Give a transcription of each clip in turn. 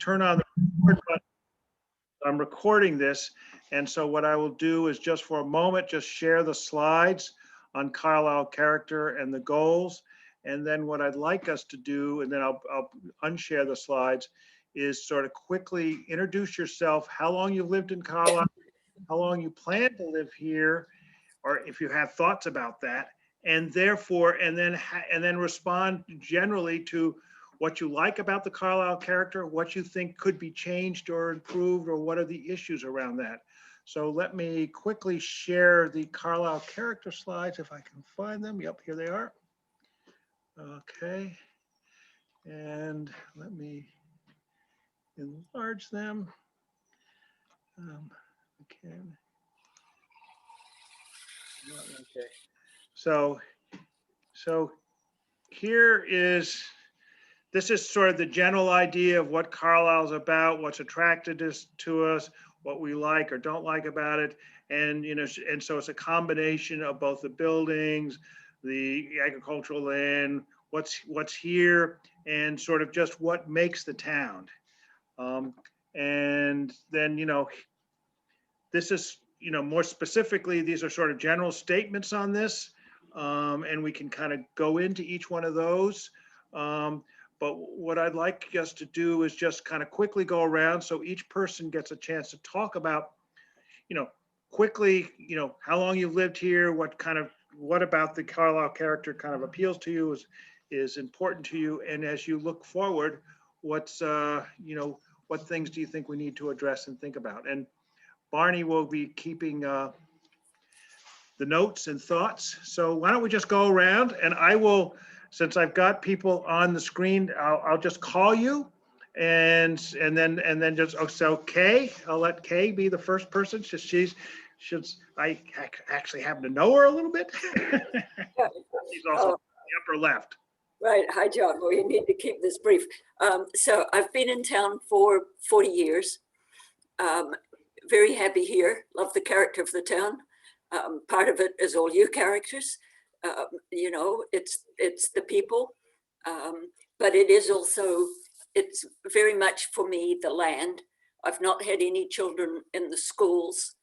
turn on the record button. I'm recording this. And so what I will do is just for a moment, just share the slides on Carlisle character and the goals. And then what I'd like us to do, and then I'll unshare the slides, is sort of quickly introduce yourself, how long you've lived in Carlisle, how long you plan to live here, or if you have thoughts about that, and therefore, and then respond generally to what you like about the Carlisle character, what you think could be changed or improved, or what are the issues around that. So let me quickly share the Carlisle character slides if I can find them. Yep, here they are. Okay, and let me enlarge them. Okay. Okay. So here is, this is sort of the general idea of what Carlisle's about, what's attracted us to us, what we like or don't like about it. And, you know, and so it's a combination of both the buildings, the agricultural land, what's here, and sort of just what makes the town. And then, you know, this is, you know, more specifically, these are sort of general statements on this. And we can kind of go into each one of those. But what I'd like us to do is just kind of quickly go around so each person gets a chance to talk about, you know, quickly, you know, how long you've lived here, what about the Carlisle character kind of appeals to you, is important to you. And as you look forward, what's, you know, what things do you think we need to address and think about? And Barney will be keeping the notes and thoughts. So why don't we just go around, and I will, since I've got people on the screen, I'll just call you, and then just, oh, so Kay, I'll let Kay be the first person. I actually happen to know her a little bit. She's also in the upper left. Right. Hi, John. Well, you need to keep this brief. So I've been in town for 40 years. Very happy here. Love the character of the town. Part of it is all you characters. You know, it's the people, but it is also, it's very much for me the land. I've not had any children in the schools,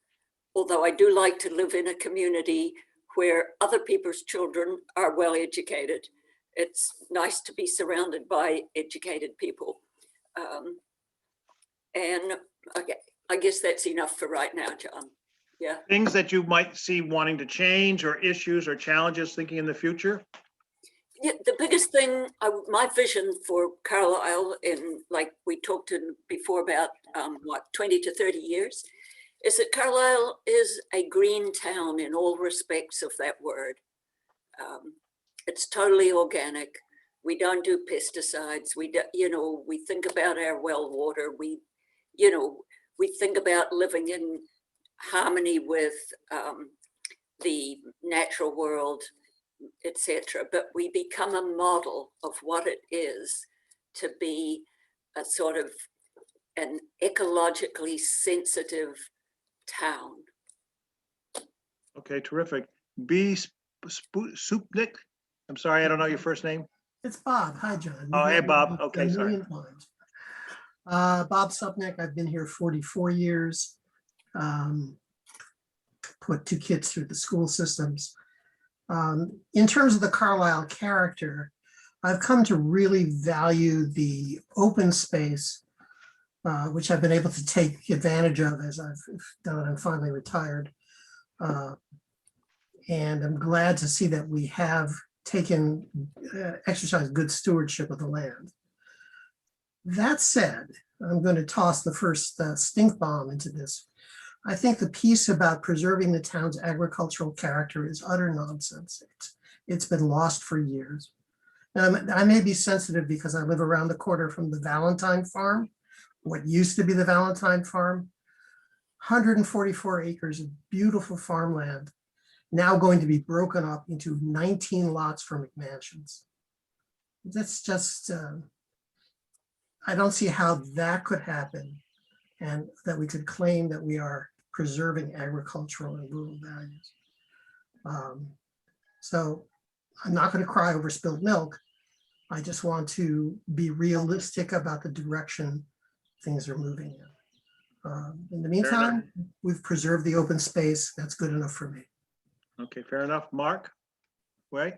although I do like to live in a community where other people's children are well educated. It's nice to be surrounded by educated people. And okay, I guess that's enough for right now, John. Yeah. Things that you might see wanting to change, or issues or challenges thinking in the future? Yeah, the biggest thing, my vision for Carlisle, in like we talked before about what, 20 to 30 years, is that Carlisle is a green town in all respects of that word. It's totally organic. We don't do pesticides. We do, you know, we think about our well water. We, you know, we think about living in harmony with the natural world, etc. But we become a model of what it is to be a sort of an ecologically sensitive town. Okay, terrific. B. Supnik. I'm sorry, I don't know your first name. It's Bob. Hi, John. Oh, hey, Bob. Okay, sorry. Bob Supnik. I've been here 44 years. Put 2 kids through the school systems. In terms of the Carlisle character, I've come to really value the open space, which I've been able to take advantage of as I'm finally retired. And I'm glad to see that we have exercised good stewardship of the land. That said, I'm going to toss the first stink bomb into this. I think the piece about preserving the town's agricultural character is utter nonsense. It's been lost for years. I may be sensitive because I live around the corner from the Valentine farm, what used to be the Valentine farm. 144 acres of beautiful farmland, now going to be broken up into 19 lots for McMansions. That's just, I don't see how that could happen, and that we could claim that we are preserving agricultural and rural values. So I'm not going to cry over spilled milk. I just want to be realistic about the direction things are moving in. In the enough. meantime, we've preserved the open space. That's good enough for me. Okay, fair enough. Mark? Way?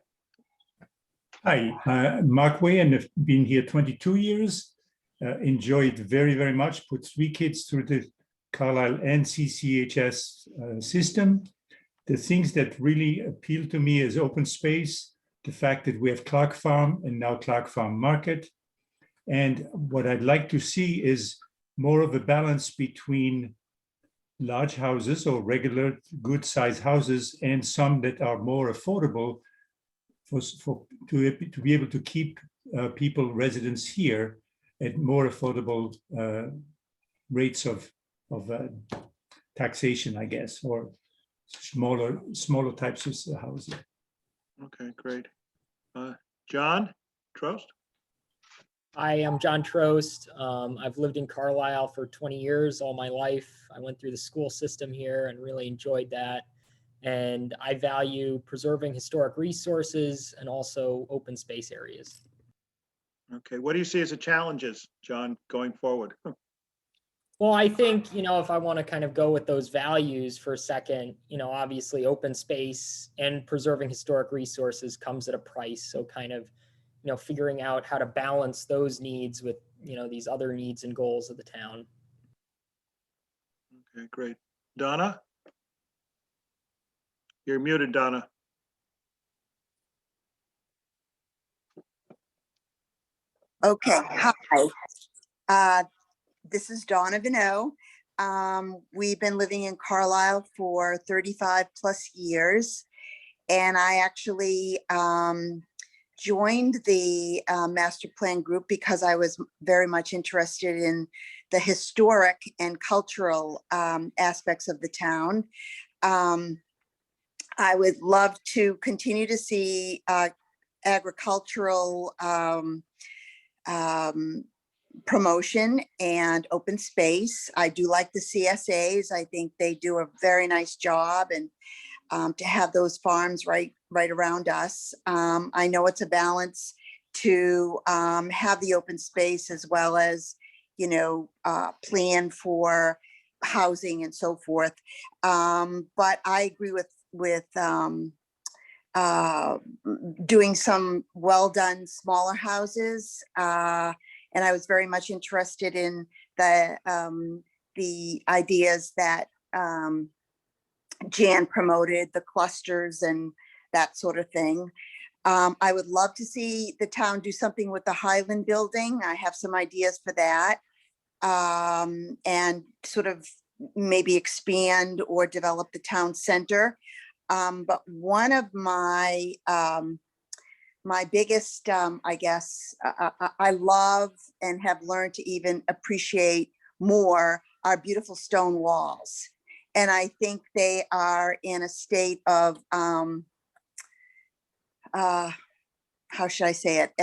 Hi, Mark Way, and I've been here 22 years. Enjoyed very, very much. Put 3 kids through the Carlisle and CCHS system. The things that really appeal to me is open space, the fact that we have Clark Farm and now Clark Farm Market. And what I'd like to see is more of a balance between large houses or regular good sized houses and some that are more affordable to be able to keep people, residents here at more affordable rates of taxation, I guess, or smaller types of housing. Okay, great. John Trost? Hi, I'm John Trost. I've lived in Carlisle for 20 years, all my life. I went through the school system here and really enjoyed that. And I value preserving historic resources and also open space areas. Okay, what do you see as the challenges, John, going forward? Well, I think, if I want to kind of go with those values for a second, obviously open space and preserving historic resources comes at a price. So kind of, figuring out how to balance those needs with, these other needs and goals of the town. Okay, great. Donna? You're muted, Donna. Okay, hi. This is Donna Vino. We've been living in Carlisle for 35 plus years. And I actually joined the master plan group because I was very much interested in the historic and cultural aspects of the town. I would love to continue to see agricultural promotion and open space. I do like the CSAs. I think they do a very nice job, and to have those farms right around us. I know it's a balance to have the open space as well as, plan for housing and so forth. But I agree with doing some well-done smaller houses. And I was very much interested in the ideas that Jan promoted, the clusters and that sort of thing. I would love to see the town do something with the Highland building. I have some ideas for that. And sort of maybe expand or develop the town center. But one of my biggest, I guess, I love and have learned to even appreciate more are beautiful stone walls. And I think they are in a state of, how should I say it?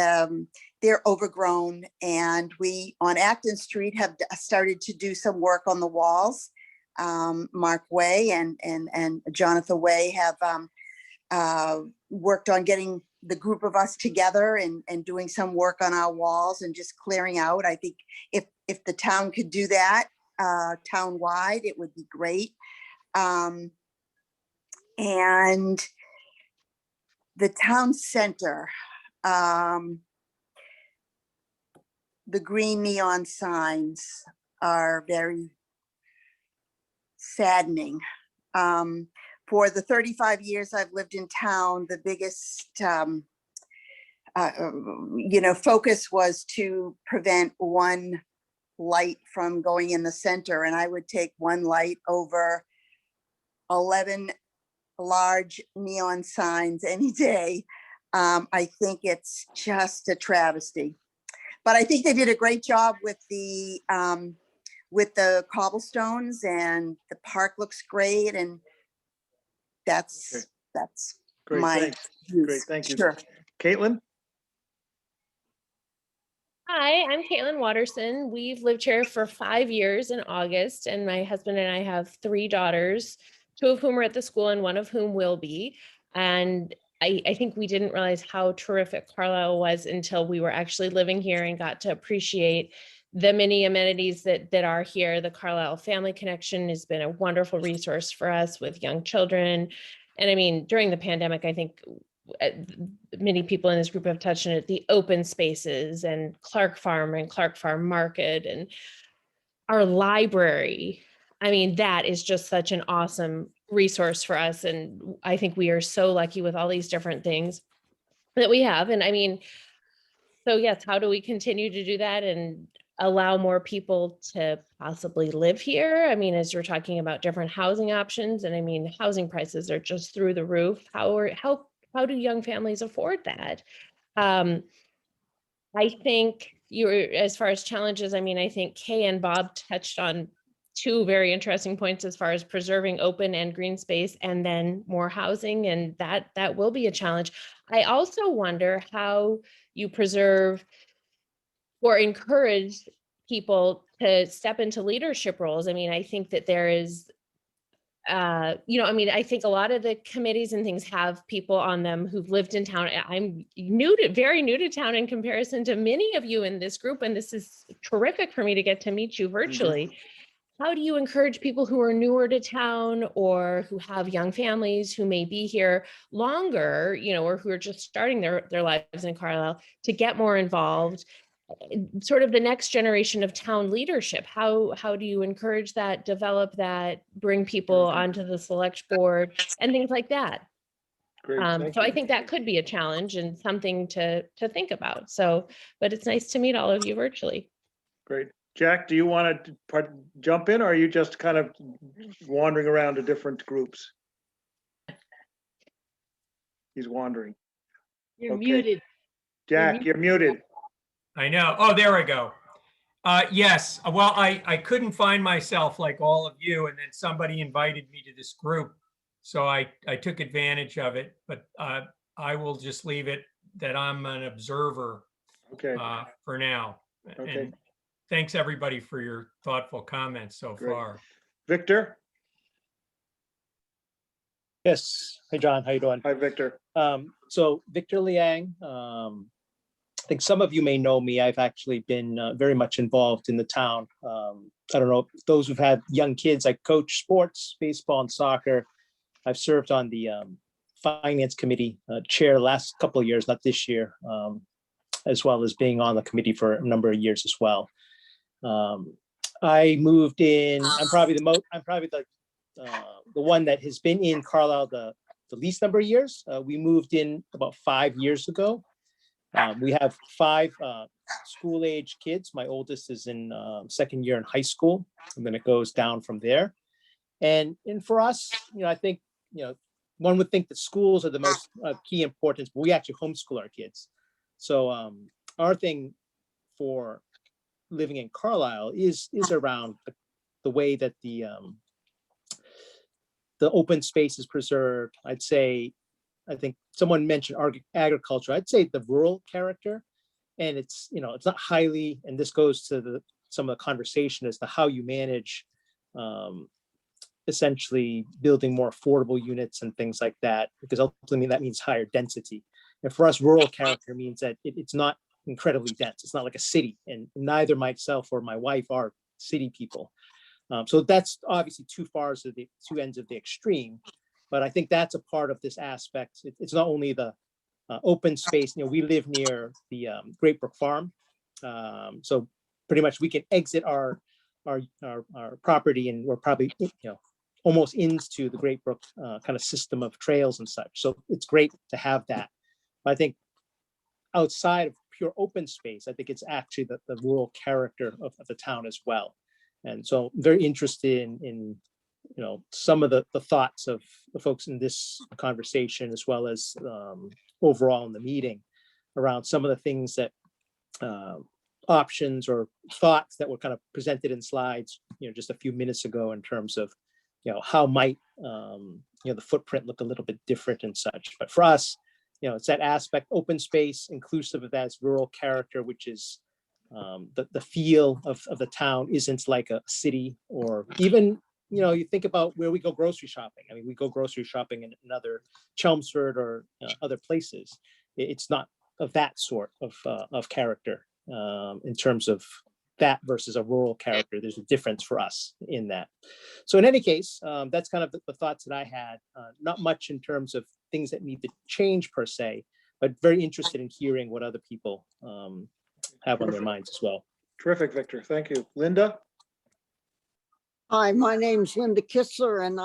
They're overgrown, and we on Acton Street have started to do some work on the walls. Mark Way and Jonathan Way have worked on getting the group of us together and doing some work on our walls and just clearing out. I think if the town could do that town-wide, it would be great. And the town center, the green neon signs are very saddening. For the 35 years I've lived in town, the biggest focus was to prevent one light from going in the center, and I would take one light over 11 large neon signs any day. I think it's just a travesty, but I think they did a great job with the cobblestones, and the park looks great, and that's Great, my thanks. views. Great, thank you. Sure. Caitlin? Hi, I'm Caitlin Watterson. We've lived here for 5 years in August, and my husband and I have 3 daughters, 2 of whom are at the school and 1 of whom will be. And I think we didn't realize how terrific Carlisle was until we were actually living here and got to appreciate the many amenities that are here. The Carlisle Family Connection has been a wonderful resource for us with young children. And I mean, during the pandemic, I think many people in this group have touched on it, the open spaces and Clark Farm Market and our library. I mean, that is just such an awesome resource for us. And I think we are so lucky with all these different things that we have. And I mean, so yes, how do we continue to do that and allow more people to possibly live here? I mean, as you're talking about different housing options, and I mean, housing prices are just through the roof. How do young families afford that? I think as far as challenges, I mean, I think Kay and Bob touched on two very interesting points as far as preserving open and green space and then more housing, and that will be a challenge. I also wonder how you preserve or encourage people to step into leadership roles. I mean, I think that there is I mean, I think a lot of the committees and things have people on them who've lived in town. I'm very new to town in comparison to many of you in this group, and this is terrific for me to get to meet you virtually. How do you encourage people who are newer to town or who have young families who may be here longer, or who are just starting their lives in Carlisle to get more involved? Sort of the next generation of town leadership. How do you encourage that, develop that, bring people onto the select board and things like that? Great. So I think that could be a challenge and something to think about. So, but it's nice to meet all of you virtually. Great. Jack, do you want to jump in, or are you just kind of wandering around to different groups? He's wandering. You're Okay. muted. Jack, you're muted. I know. Oh, there we go. Yes. Well, I couldn't find myself like all of you, and then somebody invited me to this group. So I took advantage of it, but I will just leave it that I'm an observer Okay. for now. Okay. And thanks everybody for your thoughtful comments so Great. far. Victor? Yes. Hey, John, how you doing? Hi, Victor. So Victor Liang, I think some of you may know me. I've actually been very much involved in the town. I don't know, those who've had young kids, I coach sports, baseball and soccer. I've served on the finance committee chair last couple of years, not this year, as well as being on the committee for a number of years as well. I moved in, I'm probably the one that has been in Carlisle the least number of years. We moved in about 5 years ago. We have 5 school-age kids. My oldest is in second year in high school, and then it goes down from there. And for us, I think, one would think that schools are the most key importance, but we actually homeschool our kids. So our thing for living in Carlisle is around the way that the open space is preserved. I think someone mentioned agriculture. I'd say the rural character, and it's not highly, and this goes to some of the conversation as to how you manage essentially building more affordable units and things like that, because ultimately that means higher density. And for us, rural character means that it's not incredibly dense. It's not like a city, and neither myself or my wife are city people. So that's obviously two ends of the extreme. But I think that's a part of this aspect. It's not only the open space. We live near the Great Brook Farm, so pretty much we can exit our property, and we're probably almost into the Great Brook kind of system of trails and such. So it's great to have that. But I think outside of pure open space, I think it's actually the rural character of the town as well. And so I'm very interested in some of the thoughts of the folks in this conversation, as well as overall in the meeting, around some of the things that options or thoughts that were kind of presented in slides, just a few minutes ago, in terms of, how might the footprint look a little bit different and such. But for us, it's that aspect, open space, inclusive of that rural character, which is the feel of the town isn't like a city, or even, you think about where we go grocery shopping. I mean, we go grocery shopping in another Chelmsford or other places. It's not of that sort of character in terms of that versus a rural character. There's a difference for us in that. So in any case, that's kind of the thoughts that I had. Not much in terms of things that need to change per se, but very interested in hearing what other people have on their minds as well. Terrific, Victor. Thank you. Linda? Hi, my name's Linda Kissler, and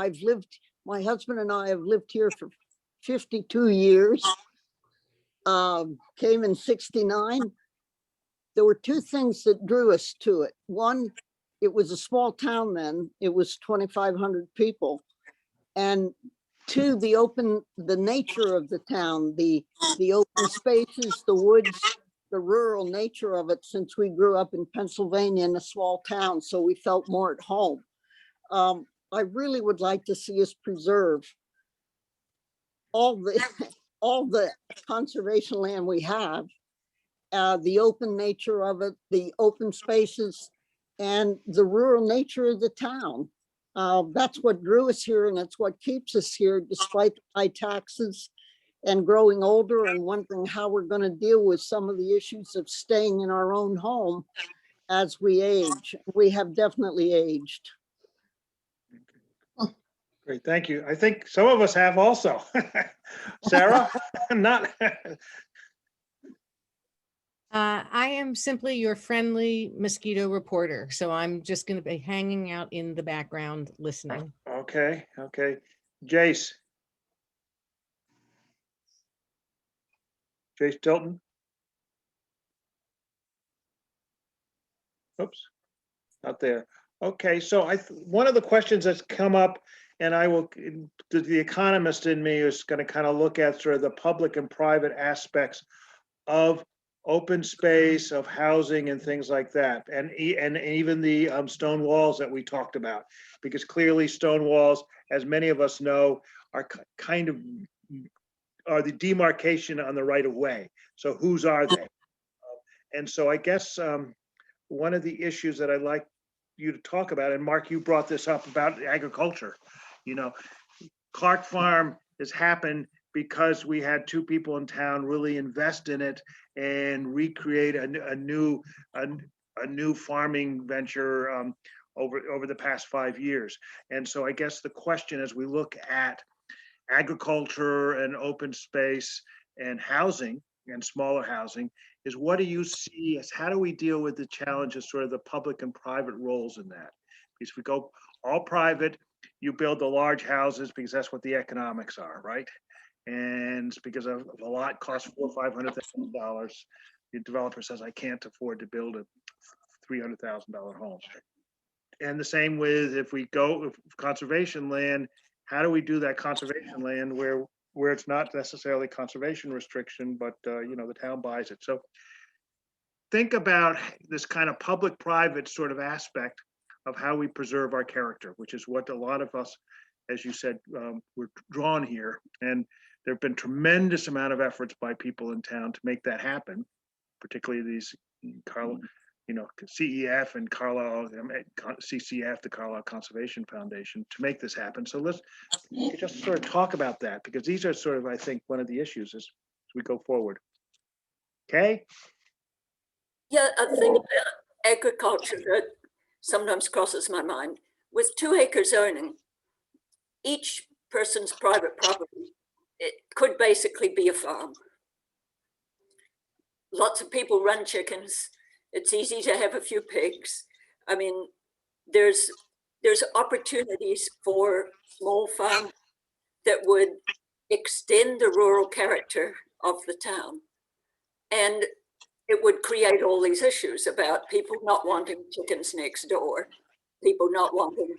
my husband and I have lived here for 52 years. Came in 69. There were two things that drew us to it. One, it was a small town then. It was 2,500 people. And two, the nature of the town, the open spaces, the woods, the rural nature of it, since we grew up in Pennsylvania in a small town, so we felt more at home. I really would like to see us preserve all the conservation land we have, the open nature of it, the open spaces, and the rural nature of the town. That's what drew us here, and it's what keeps us here despite high taxes and growing older and wondering how we're going to deal with some of the issues of staying in our own home as we age. We have definitely aged. Great, thank you. I think some of us have also. Sarah? Not. I am simply your friendly mosquito reporter, so I'm just going to be hanging out in the background listening. Okay, okay. Jace? Jace Tilton? Oops, not there. Okay, so one of the questions that's come up, and the economist in me is going to kind of look at sort of the public and private aspects of open space, of housing and things like that. And even the stone walls that we talked about, because clearly stone walls, as many of us know, are are the demarcation on the right of way. So whose are they? And so I guess one of the issues that I'd like you to talk about, and Mark, you brought this up about agriculture. You know, Clark Farm has happened because we had two people in town really invest in it and recreate a new farming venture over the past 5 years. And so I guess the question as we look at agriculture and open space and housing and smaller housing is, what do you see as, how do we deal with the challenges, sort of the public and private roles in that? Because if we go all private, you build the large houses because that's what the economics are, right? And it's because of a lot costs $400,000 or $500,000. The developer says, I can't afford to build a $300,000 home. And the same with if we go with conservation land, how do we do that conservation land where it's not necessarily conservation restriction, but the town buys it. So think about this kind of public-private sort of aspect of how we preserve our character, which is what a lot of us, as you said, we're drawn here. And there have been tremendous amount of efforts by people in town to make that happen, particularly these CEF and Carlisle, CCF, the Carlisle Conservation Foundation, to make this happen. So let's just sort of talk about that, because these are sort of, I think, one of the issues as we go forward. Okay? Yeah, a thing about agriculture that sometimes crosses my mind. With 2 acre zoning, each person's private property, it could basically be a farm. Lots of people run chickens. It's easy to have a few pigs. I mean, there's opportunities for small farms that would extend the rural character of the town. And it would create all these issues about people not wanting chickens next door, people not wanting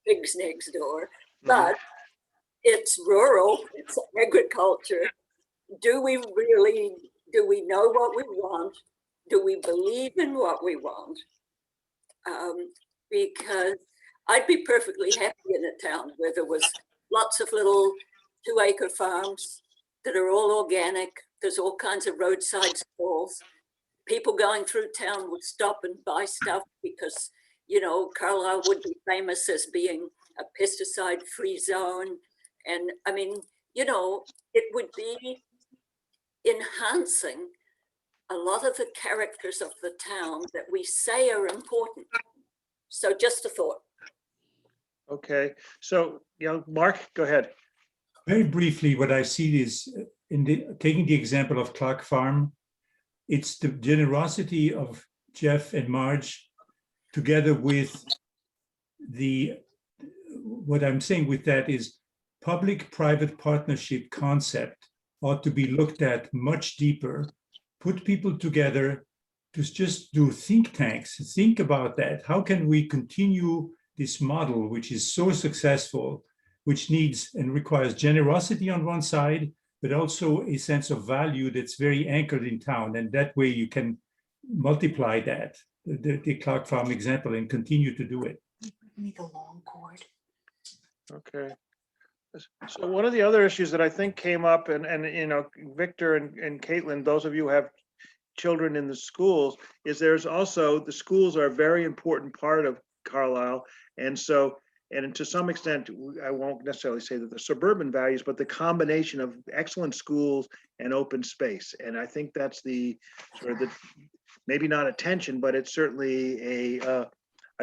pigs next door, but it's rural, it's agriculture. Do we know what we want? Do we believe in what we want? Because I'd be perfectly happy in a town where there was lots of little 2 acre farms that are all organic. There's all kinds of roadside stalls. People going through town would stop and buy stuff because, Carlisle would be famous as being a pesticide-free zone. And I mean, it would be enhancing a lot of the characters of the town that we say are important. So just a thought. Okay, so, Mark, go ahead. Very briefly, what I see is taking the example of Clark Farm, it's the generosity of Jeff and Marge together with what I'm saying with that is public-private partnership concept ought to be looked at much deeper, put people together to just do think tanks, think about that. How can we continue this model, which is so successful, which needs and requires generosity on one side, but also a sense of value that's very anchored in town. And that way you can multiply that, the Clark Farm example, and continue to do it. Need a long cord. Okay. So one of the other issues that I think came up, and Victor and Caitlin, those of you who have children in the schools, is there's also, the schools are a very important part of Carlisle. And so, and to some extent, I won't necessarily say that the suburban values, but the combination of excellent schools and open space. And I think that's the sort of the, maybe not a tension, but it's certainly a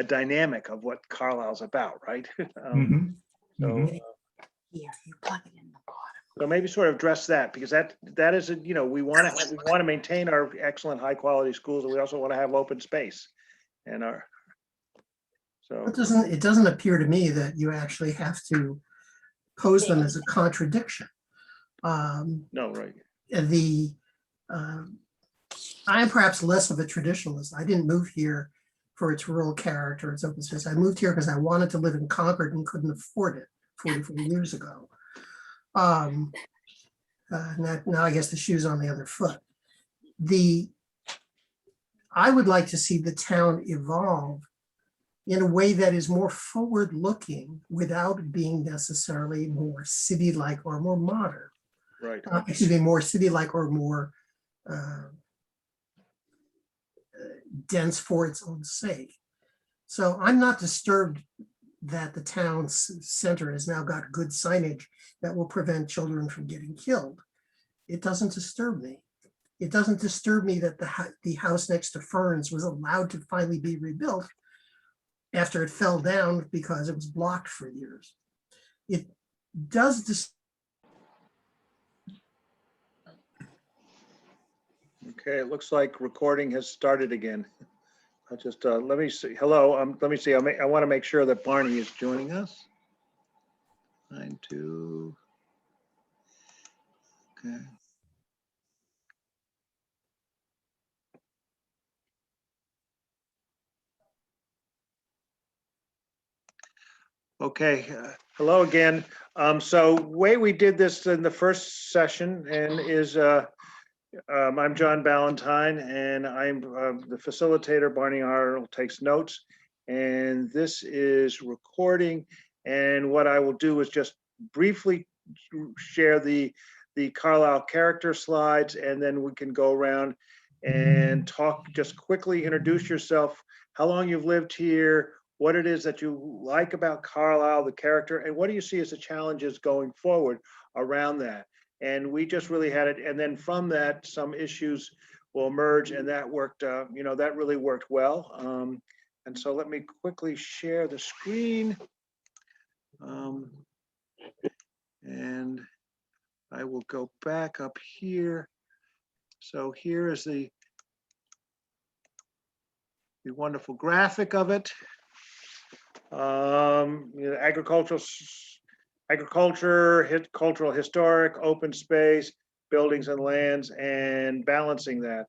dynamic of what Carlisle's about, right? So, Here, you plug it in the bottom. so maybe sort of address that, because that is, we want to maintain our excellent high quality schools, and we also want to have open space. And so It doesn't appear to me that you actually have to pose them as a contradiction. no, right. I am perhaps less of a traditionalist. I didn't move here for its rural character, its open space. I moved here because I wanted to live in Concord and couldn't afford it 44 years ago. Now I guess the shoe's on the other foot. I would like to see the town evolve in a way that is more forward-looking without being necessarily more city-like or more modern. Right. Excuse me, more city-like or more dense for its own sake. So I'm not disturbed that the town's center has now got good signage that will prevent children from getting killed. It doesn't disturb me. It doesn't disturb me that the house next to Ferns was allowed to finally be rebuilt after it fell down because it was blocked for years. It does Okay, it looks like recording has started again. I'll just, let me see. Hello, let me see. I want to make sure that Barney is joining us. 9-2. Okay. Okay, hello again. So way we did this in the first session and is, I'm John Ballantyne, and I'm the facilitator. Barney Arnold takes notes, and this is recording. And what I will do is just briefly share the Carlisle character slides, and then we can go around and talk. Just quickly introduce yourself, how long you've lived here, what it is that you like about Carlisle, the character, and what do you see as the challenges going forward around that. And we just really had it. And then from that, some issues will emerge, and that worked, that really worked well. And so let me quickly share the screen. And I will go back up here. So here is the wonderful graphic of it. Agriculture, cultural, historic, open space, buildings and lands, and balancing that.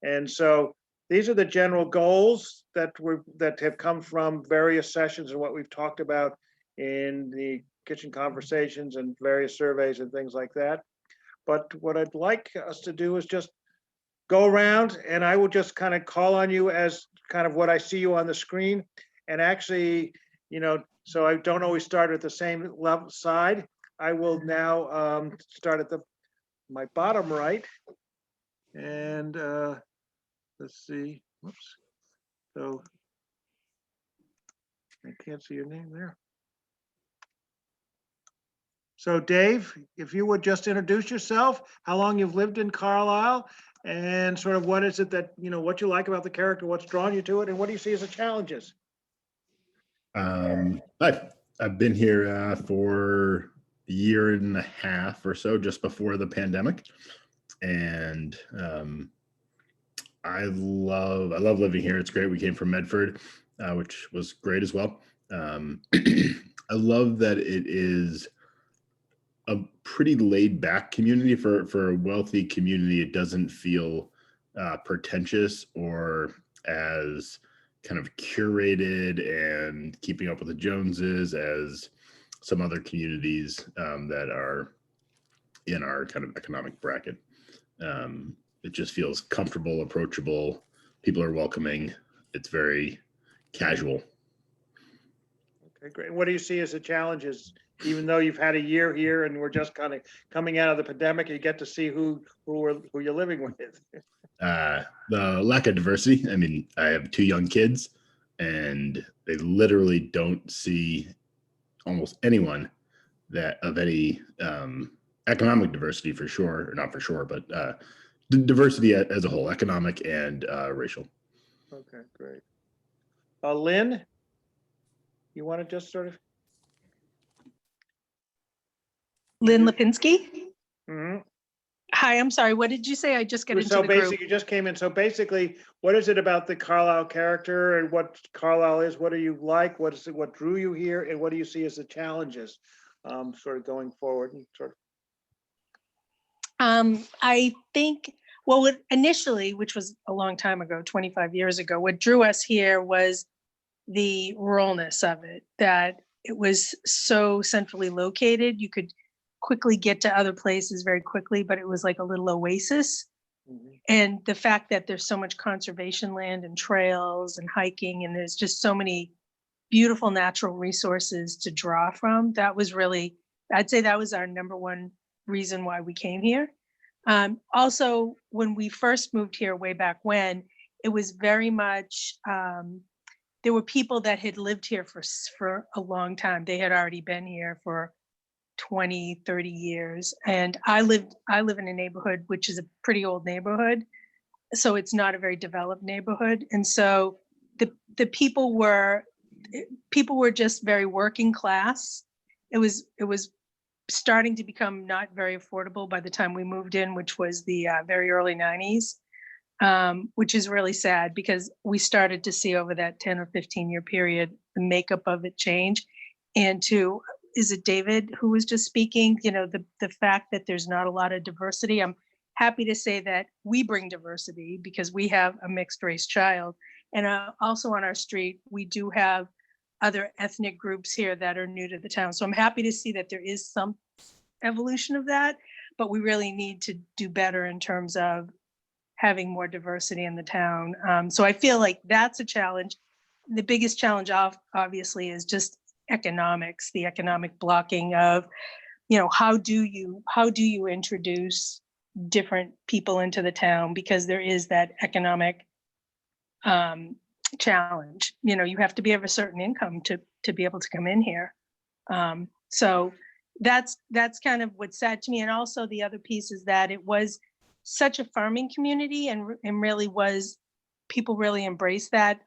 And so these are the general goals that have come from various sessions and what we've talked about in the kitchen conversations and various surveys and things like that. But what I'd like us to do is just go around, and I will just kind of call on you as kind of what I see you on the screen. And actually, so I don't always start at the same level side. I will now start at my bottom right. And let's see, whoops. So I can't see your name there. So Dave, if you would just introduce yourself, how long you've lived in Carlisle, and sort of what is it that, what you like about the character, what's drawn you to it, and what do you see as the challenges? I've been here for a year and a half or so, just before the pandemic, and I love living here. It's great. We came from Medford, which was great as well. I love that it is a pretty laid back community for a wealthy community. It doesn't feel pretentious or as kind of curated and keeping up with the Joneses as some other communities that are in our kind of economic bracket. It just feels comfortable, approachable. People are welcoming. It's very casual. Okay, great. What do you see as the challenges? Even though you've had a year here and we're just kind of coming out of the pandemic, you get to see who you're living with. The lack of diversity. I mean, I have 2 young kids, and they literally don't see almost anyone that of any economic diversity, for sure, or not for sure, but diversity as a whole, economic and racial. Okay, great. Lynn, you want to just sort of? Lynn Lipinski. Mhm. Hi, I'm sorry. What did you say? I just got into So the group. basically, you just came in. So basically, what is it about the Carlisle character and what Carlisle is? What do you like? What is it? What drew you here? And what do you see as the challenges, sort of going forward? And sort of. I think, well, initially, which was a long time ago, 25 years ago, what drew us here was the ruralness of it, that it was so centrally located. You could quickly get to other places very quickly, but it was like a little oasis. And the fact that there's so much conservation land and trails and hiking, and there's just so many beautiful natural resources to draw from, that was really, I'd say that was our number one reason why we came here. Also, when we first moved here way back when, it was very much, there were people that had lived here for a long time. They had already been here for 20, 30 years. And I live in a neighborhood, which is a pretty old neighborhood. So it's not a very developed neighborhood. And so the people were just very working class. It was starting to become not very affordable by the time we moved in, which was the very early 90s, which is really sad because we started to see over that 10 or 15 year period, the makeup of it change. And is it David who was just speaking, the fact that there's not a lot of diversity. I'm happy to say that we bring diversity because we have a mixed race child. And also on our street, we do have other ethnic groups here that are new to the town. So I'm happy to see that there is some evolution of that, but we really need to do better in terms of having more diversity in the town. So I feel like that's a challenge. The biggest challenge obviously is just economics, the economic blocking of, how do you introduce different people into the town, because there is that economic challenge. You have to be of a certain income to be able to come in here. So that's kind of what's sad to me. And also the other piece is that it was such a farming community and really was, people really embrace that.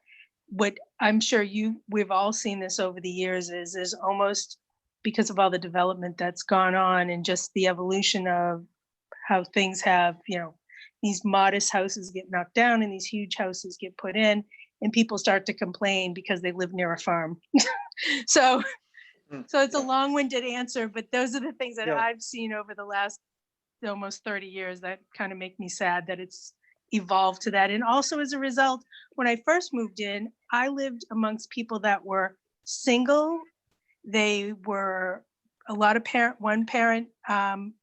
What I'm sure we've all seen this over the years is almost because of all the development that's gone on and just the evolution of how things have, these modest houses get knocked down and these huge houses get put in, and people start to complain because they live near a farm. So it's a long-winded answer, but those are the things that I've seen over the last almost 30 years that kind of make me sad that it's evolved to that. And also as a result, when I first moved in, I lived amongst people that were single. They were a lot of one parent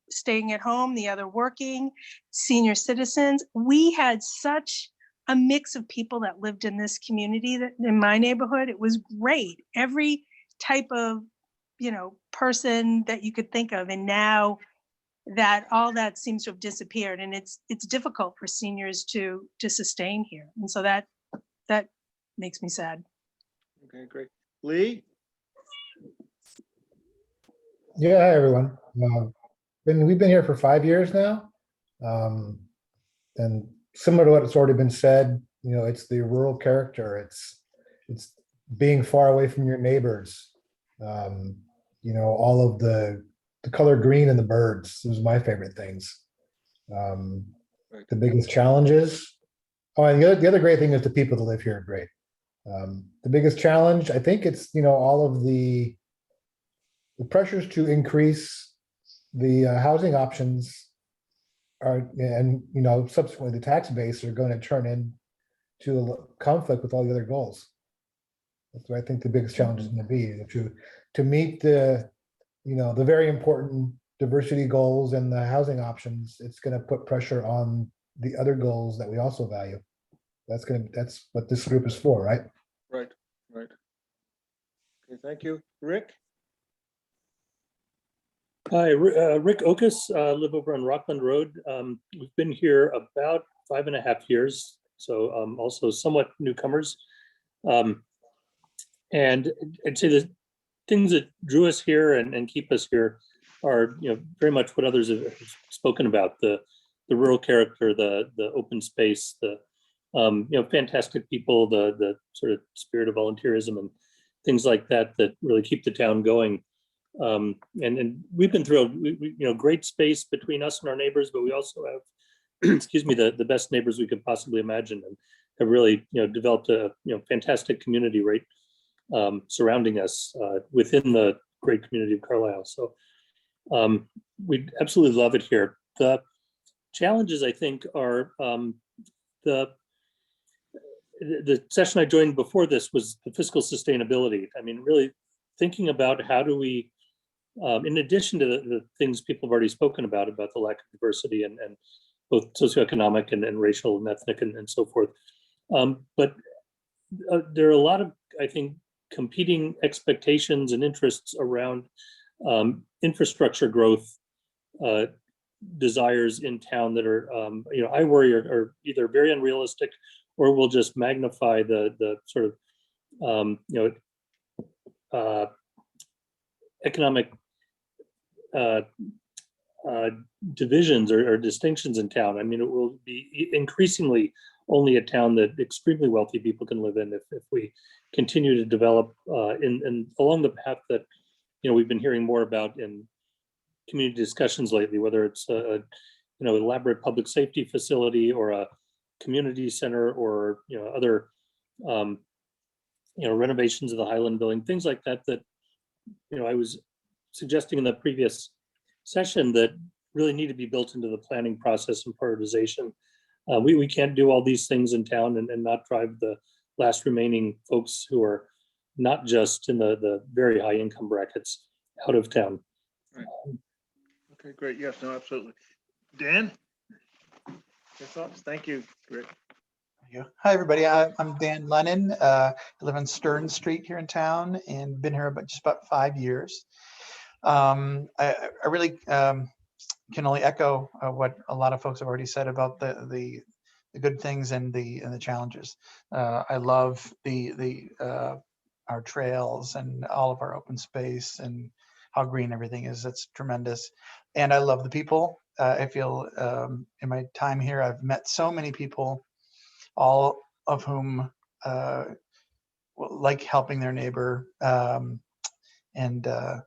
staying at home, the other working, senior citizens. We had such a mix of people that lived in this community, that in my neighborhood, it was great. Every type of, person that you could think of. And now that all that seems to have disappeared, and it's difficult for seniors to sustain here. And so that makes me sad. Okay, great. Lee? Yeah, hi everyone. We've been here for 5 years now. And similar to what's already been said, it's the rural character. It's being far away from your neighbors. All of the color green and the birds. Those are my favorite things. The biggest challenges. Oh, and the other great thing is the people that live here are great. The biggest challenge, I think it's, all of the pressures to increase the housing options are, and, subsequently the tax base are going to turn into a conflict with all the other goals. That's what I think the biggest challenge is going to be, to meet the very important diversity goals and the housing options. It's going to put pressure on the other goals that we also value. That's what this group is for, right? Right. Okay, thank you. Rick? Hi, Rick Okus, live over on Rockland Road. We've been here about 5.5 years, so also somewhat newcomers. And I'd say the things that drew us here and keep us here are, very much what others have spoken about: the rural character, the open space, the fantastic people, the sort of spirit of volunteerism and things like that really keep the town going. And we've been thrilled. We great space between us and our neighbors, but we also have, excuse me, the best neighbors we could possibly imagine, and have really developed a fantastic community right surrounding us within the great community of Carlisle. So we absolutely love it here. The challenges, I think, are the session I joined before this was the fiscal sustainability. I mean, really thinking about how do we, in addition to the things people have already spoken about the lack of diversity and both socioeconomic and racial and ethnic and so forth. But there are a lot of, I think, competing expectations and interests around infrastructure growth desires in town that are, I worry are either very unrealistic or will just magnify the sort of, economic divisions or distinctions in town. I mean, it will be increasingly only a town that extremely wealthy people can live in if we continue to develop in along the path that we've been hearing more about in community discussions lately, whether it's a elaborate public safety facility or a community center or other renovations of the Highland building, things like that I was suggesting in the previous session that really need to be built into the planning process and prioritization. We can't do all these things in town and not drive the last remaining folks who are not just in the very high income brackets out of town. Right. Okay, great. Yes, no, absolutely. Dan? Your thoughts? Thank you, Rick. Hi, everybody. I'm Dan Lennon. I live on Stern Street here in town and been here just about 5 years. I really can only echo what a lot of folks have already said about the good things and the challenges. I love our trails and all of our open space and how green everything is. That's tremendous. And I love the people. I feel in my time here, I've met so many people, all of whom like helping their neighbor.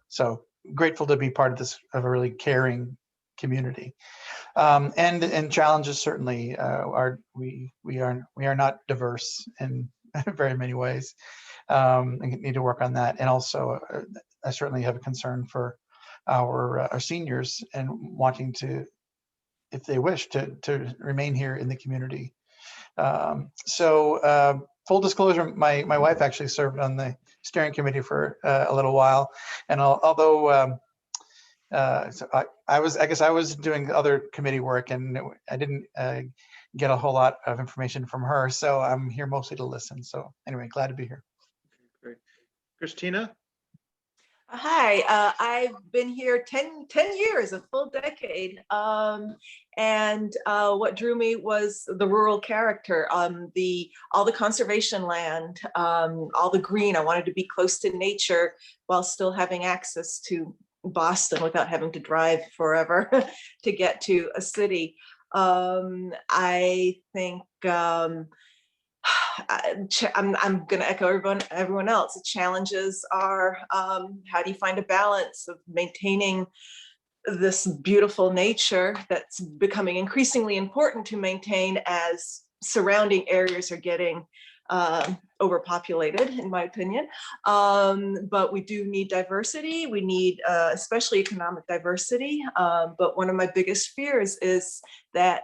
So grateful to be part of a really caring community. And challenges certainly we are not diverse in very many ways. And need to work on that. And also I certainly have a concern for our seniors and wanting to, if they wish, to remain here in the community. Full disclosure, my wife actually served on the steering committee for a little while, and although I guess I was doing other committee work, and I didn't get a whole lot of information from her, so I'm here mostly to listen. So anyway, glad to be here. Great. Christina? Hi, I've been here 10 years, a full decade. And what drew me was the rural character, all the conservation land, all the green. I wanted to be close to nature while still having access to Boston without having to drive forever to get to a city. I think I'm going to echo everyone else. The challenges are how do you find a balance of maintaining this beautiful nature that's becoming increasingly important to maintain as surrounding areas are getting overpopulated, in my opinion. But we do need diversity. We need especially economic diversity. But one of my biggest fears is that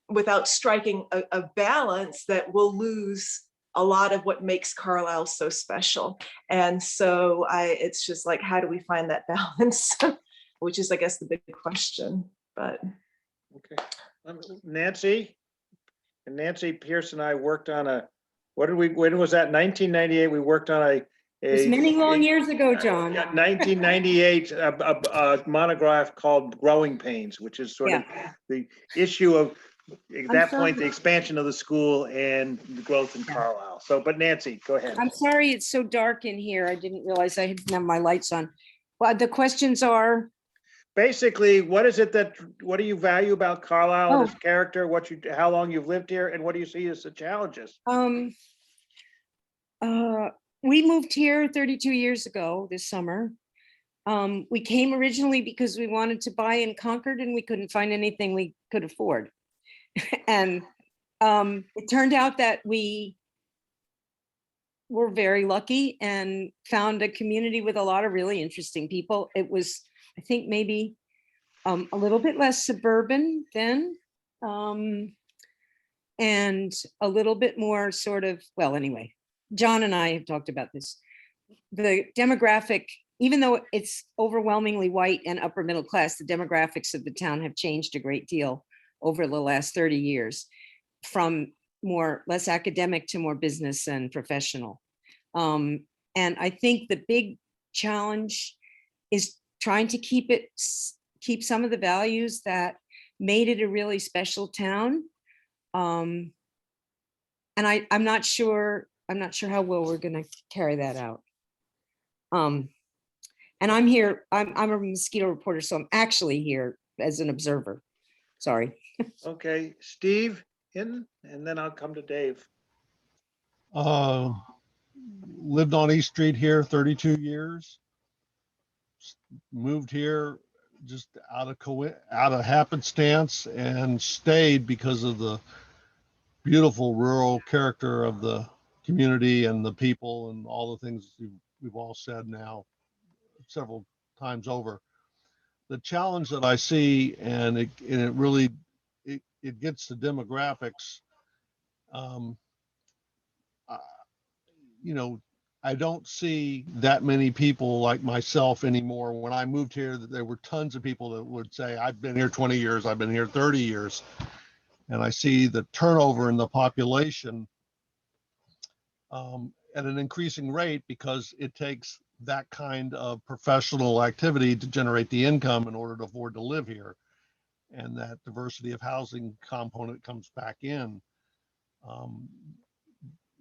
without striking a balance, that we'll lose a lot of what makes Carlisle so special. And so it's just like, how do we find that balance? Which is, I guess, the big question. But okay, Nancy Pierce and I worked on when was that? 1998. We worked on It was many long years ago, John. 1998, a monograph called Growing Pains, which is sort of the issue of, at that point, the expansion of the school and the growth in Carlisle. So, but Nancy, go ahead. I'm sorry it's so dark in here. I didn't realize I didn't have my lights on. Well, the questions are, basically, what do you value about Carlisle and its character? How long you've lived here, and what do you see as the challenges? We moved here 32 years ago this summer. We came originally because we wanted to buy in Concord and we couldn't find anything we could afford. And it turned out that we were very lucky and found a community with a lot of really interesting people. It was, I think, maybe a little bit less suburban then, and a little bit more sort of, well, anyway, John and I have talked about this. The demographic, even though it's overwhelmingly white and upper middle class, the demographics of the town have changed a great deal over the last 30 years, from less academic to more business and professional. And I think the big challenge is trying to keep some of the values that made it a really special town. And I'm not sure how well we're going to carry that out. And I'm here, I'm a mosquito reporter, so I'm actually here as an observer. Sorry. Okay, Steve Hinton, and then I'll come to Dave. Lived on East Street here 32 years. Moved here just out of happenstance and stayed because of the beautiful rural character of the community and the people and all the things we've all said now several times over. The challenge that I see, and it really gets to demographics. I don't see that many people like myself anymore. When I moved here, there were tons of people that would say, I've been here 20 years, I've been here 30 years. And I see the turnover in the population at an increasing rate because it takes that kind of professional activity to generate the income in order to afford to live here. And that diversity of housing component comes back in.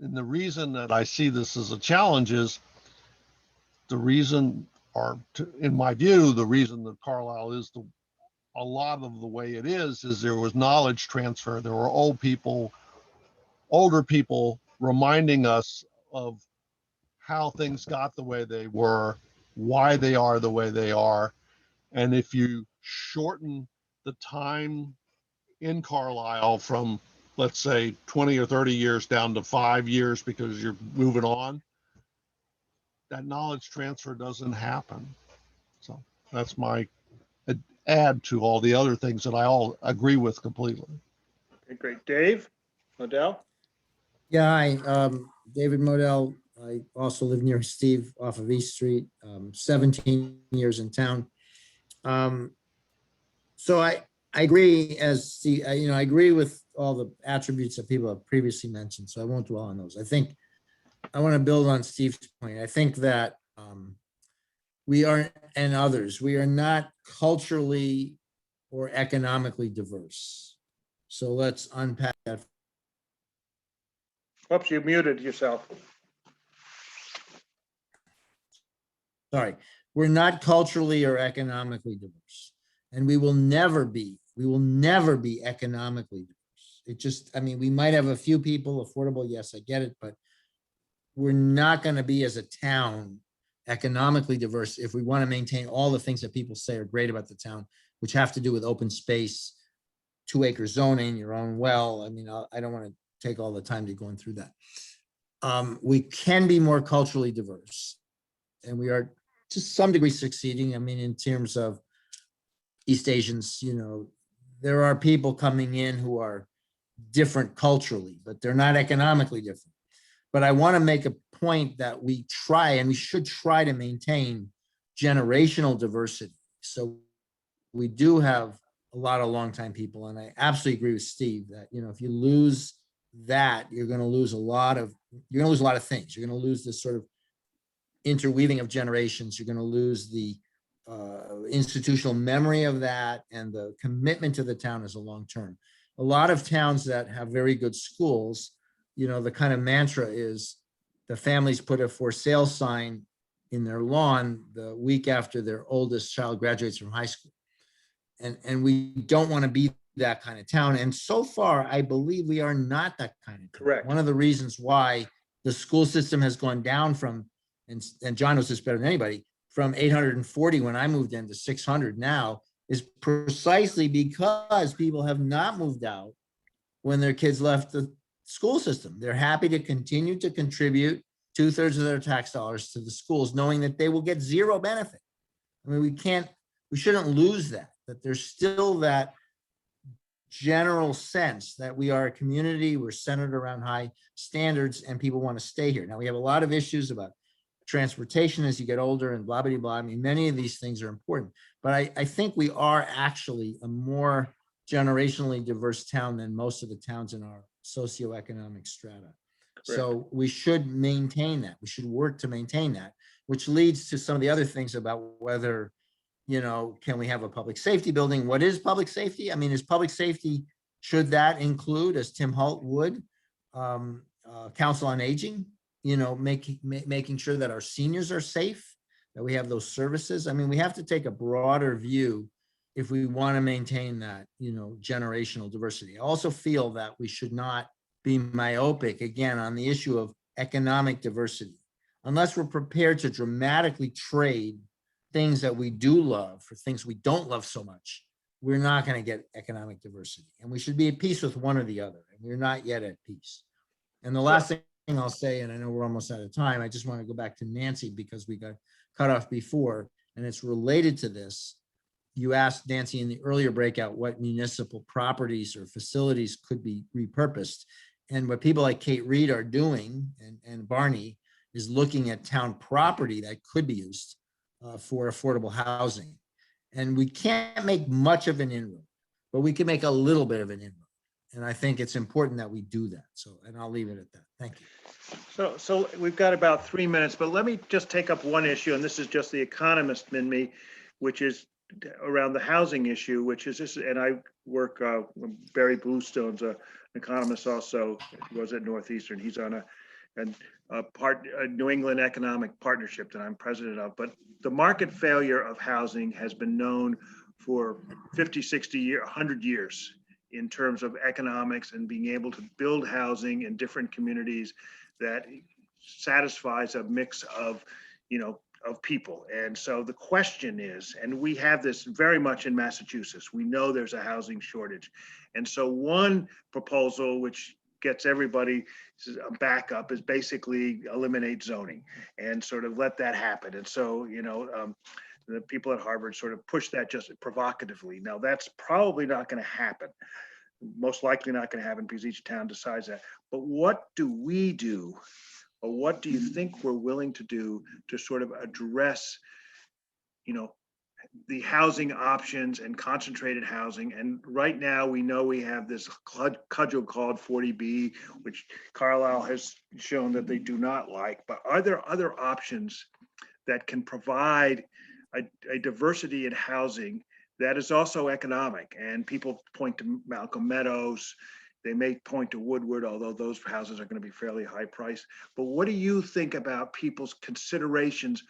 And the reason that I see this as a challenge is in my view, the reason that Carlisle is a lot of the way it is there was knowledge transfer. There were older people reminding us of how things got the way they were, why they are the way they are. And if you shorten the time in Carlisle from, let's say, 20 or 30 years down to 5 years because you're moving on, that knowledge transfer doesn't happen. So that's my add to all the other things that I all agree with completely. Okay, great. Dave Modell? Yeah, hi, David Modell. I also live near Steve off of East Street, 17 years in town. So I agree I agree with all the attributes that people have previously mentioned, so I won't dwell on those. I think I want to build on Steve's point. I think that we are, and others, we are not culturally or economically diverse. So let's unpack that. Oops, you muted yourself. Sorry, we're not culturally or economically diverse, and we will never be We will never be economically diverse. It just, I mean, we might have a few people affordable. Yes, I get it, but we're not going to be as a town economically diverse if we want to maintain all the things that people say are great about the town, which have to do with open space, 2-acre zoning, your own well. I mean, I don't want to take all the time to going through that. We can be more culturally diverse, and we are to some degree succeeding. I mean, in terms of East Asians, you know, there are people coming in who are different culturally, but they're not economically different. But I want to make a point that we try, and we should try to maintain generational diversity. So we do have a lot of longtime people, and I absolutely agree with Steve that, you know, if you lose that, you're going to lose a lot of things. You're going to lose this sort of interweaving of generations. You're going to lose the institutional memory of that and the commitment to the town as a long term. A lot of towns that have very good schools, you know, the kind of mantra is the families put a for sale sign in their lawn the week after their oldest child graduates from high school. And we don't want to be that kind of town. And so far, I believe we are not that kind of town. Correct. One of the reasons why the school system has gone down from, and John knows this better than anybody, from 840 when I moved in to 600 now, is precisely because people have not moved out when their kids left the school system. They're happy to continue to contribute 2/3 of their tax dollars to the schools, knowing that they will get zero benefit. I mean, we shouldn't lose that there's still that general sense that we are a community, we're centered around high standards, and people want to stay here. Now, we have a lot of issues about transportation as you get older and blah, blah, blah. I mean, many of these things are important, but I think we are actually a more generationally diverse town than most of the towns in our socioeconomic strata. So we should maintain that. We should work to maintain that, which leads to some of the other things about whether, you know, can we have a public safety building? What is public safety? I mean, is public safety, should that include, as Tim Holt would, Council on Aging, you know, making sure that our seniors are safe, that we have those services? I mean, we have to take a broader view if we want to maintain that, you know, generational diversity. I also feel that we should not be myopic, again, on the issue of economic diversity. Unless we're prepared to dramatically trade things that we do love for things we don't love so much, we're not going to get economic diversity. And we should be at peace with one or the other. And we're not yet at peace. And the last thing I'll say, and I know we're almost out of time, I just want to go back to Nancy because we got cut off before, and it's related to this. You asked Nancy in the earlier breakout what municipal properties or facilities could be repurposed. And what people like Kate Reed are doing, and Barney, is looking at town property that could be used for affordable housing. And we can't make much of an inroad, but we can make a little bit of an inroad. And I think it's important that we do that. So, and I'll leave it at that. Thank you. So we've got about 3 minutes, but let me just take up one issue, and this is just the economist in me, which is around the housing issue, which is this, and I work, Barry Bluestone's an economist also, he was at Northeastern. He's on a New England Economic Partnership that I'm president of. But the market failure of housing has been known for 50, 60 years, 100 years in terms of economics and being able to build housing in different communities that satisfies a mix of, you know, of people. And so the question is, and we have this very much in Massachusetts, we know there's a housing shortage. And so one proposal, which gets everybody a backup, is basically eliminate zoning and sort of let that happen. And so, you know, the people at Harvard sort of push that just provocatively. Now, that's probably not going to happen. Most likely not going to happen because each town decides that. But what do we do, or what do you think we're willing to do to sort of address, you know, the housing options and concentrated housing? And right now we know we have this cudgel called 40B, which Carlisle has shown that they do not like. But are there other options that can provide a diversity in housing that is also economic? And people point to Malcolm Meadows. They may point to Woodward, although those houses are going to be fairly high priced. But what do you think about people's considerations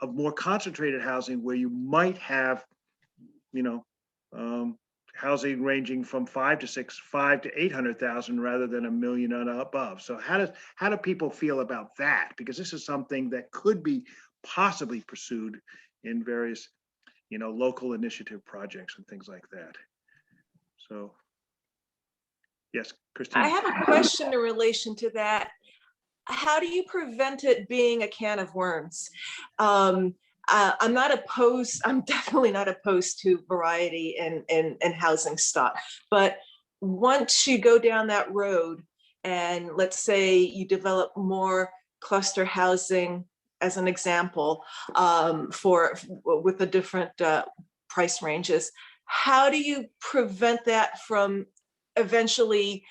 of more concentrated housing where you might have, you know, housing ranging from 5 to 800,000 rather than 1 million and above. So how do people feel about that? Because this is something that could be possibly pursued in various, local initiative projects and things like that. So, yes, Christine. I have a question in relation to that. How do you prevent it being a can of worms? I'm not opposed, I'm definitely not opposed to variety and housing stock. But once you go down that road and let's say you develop more cluster housing as an example, with the different price ranges, how do you prevent that from eventually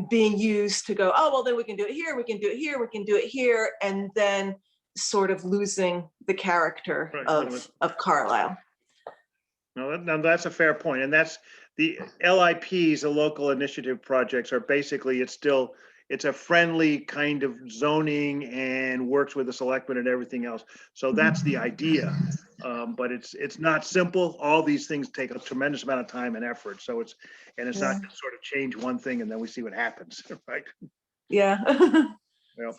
being used to go, oh, well, then we can do it here, we can do it here, we can do it here, and then sort of losing the character of Carlisle? No, that's a fair point. And that's the LIPs, the local initiative projects, are basically, it's a friendly kind of zoning and works with the selectmen and everything else. So that's the idea. But it's not simple. All these things take a tremendous amount of time and effort. So it's not sort of change one thing and then we see what happens, right? Yeah. Well,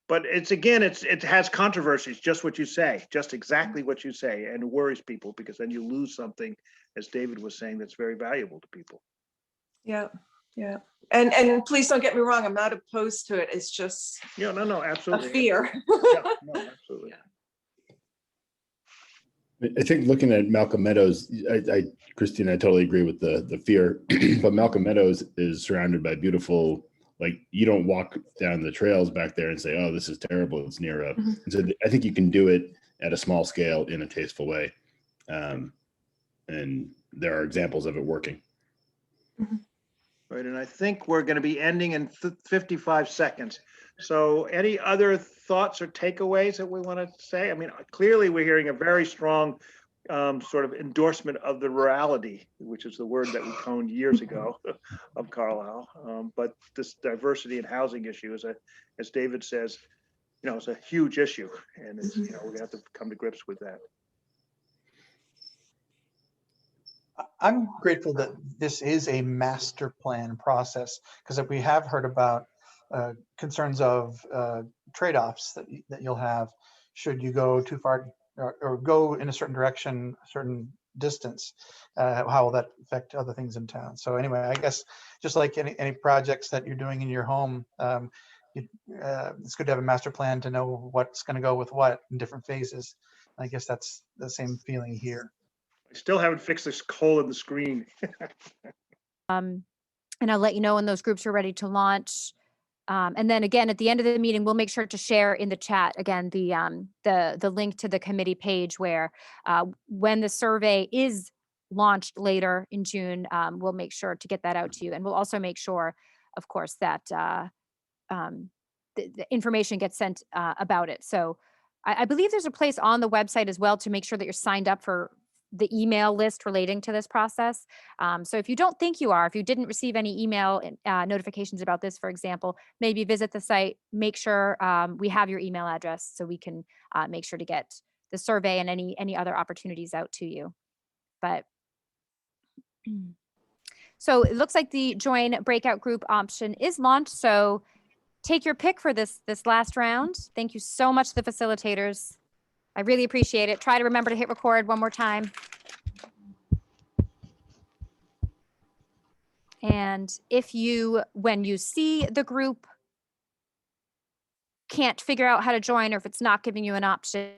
but it has controversies, just what you say, just exactly what you say, and it worries people because then you lose something, as David was saying, that's very valuable to people. Yeah. Yeah. And please don't get me wrong, I'm not opposed to it. It's just no, absolutely. a fear. No, absolutely. I think looking at Malcolm Meadows, Christine, I totally agree with the fear, but Malcolm Meadows is surrounded by beautiful, like you don't walk down the trails back there and say, oh, this is terrible. It's near a, and so I think you can do it at a small scale in a tasteful way. And there are examples of it working. Right, and I think we're going to be ending in 55 seconds. So any other thoughts or takeaways that we want to say? I mean, clearly we're hearing a very strong sort of endorsement of the rurality, which is the word that we coined years ago of Carlisle. But this diversity and housing issue is, as David says, it's a huge issue, and it's, we're going to have to come to grips with that. I'm grateful that this is a master plan process, because we have heard about concerns of trade-offs that you'll have should you go too far or go in a certain direction, a certain distance. How will that affect other things in town? So anyway, I guess just like any projects that you're doing in your home, it's good to have a master plan to know what's going to go with what in different phases. I guess that's the same feeling here. I still haven't fixed this hole in the screen. And I'll let you know when those groups are ready to launch. And then again, at the end of the meeting, we'll make sure to share in the chat again the link to the committee page where when the survey is launched later in June, we'll make sure to get that out to you. And we'll also make sure, of course, that the information gets sent about it. So I believe there's a place on the website as well to make sure that you're signed up for the email list relating to this process. So if you don't think you are, if you didn't receive any email notifications about this, for example, maybe visit the site, make sure we have your email address so we can make sure to get the survey and any other opportunities out to you. But so it looks like the join breakout group option is launched. So take your pick for this last round. Thank you so much to the facilitators. I really appreciate it. Try to remember to hit record one more time. And if you, when you see the group, can't figure out how to join, or if it's not giving you an option,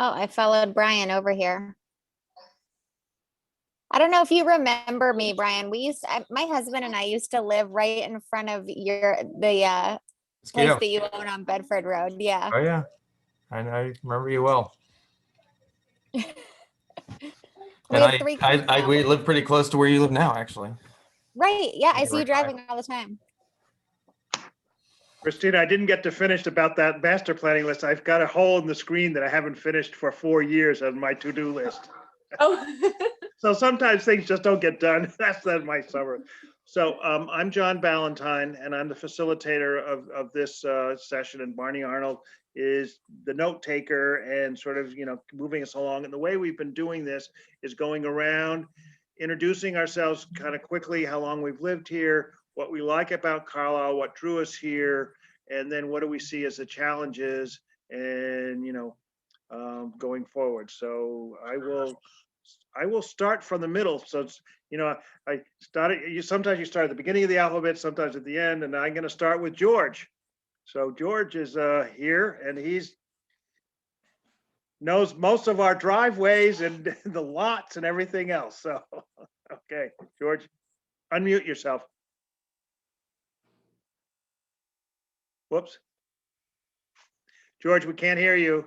Oh, I followed Brian over here. I don't know if you remember me, Brian. My husband and I used to live right in front of the place Mosquito. that you own on Bedford Road. Yeah. Oh yeah, I remember you well. We And have 3 kids now. we live pretty close to where you live now, actually. Right. Yeah. I see you Neighborhood five. driving all the time. Christina, I didn't get to finish about that master planning list. I've got a hole in the screen that I haven't finished for 4 years on my to-do list. Oh. So sometimes things just don't get done. That's my summer. So I'm John Ballantyne, and I'm the facilitator of this session, and Barney Arnold is the note taker and sort of, moving us along. And the way we've been doing this is going around, introducing ourselves kind of quickly, how long we've lived here, what we like about Carlisle, what drew us here, and then what do we see as the challenges and, going forward. So I will start from the middle. So it's, sometimes you start at the beginning of the alphabet, sometimes at the end, and I'm going to start with George. So George is here, and knows most of our driveways and the lots and everything else. So, okay, George, unmute yourself. Whoops. George, we can't hear you.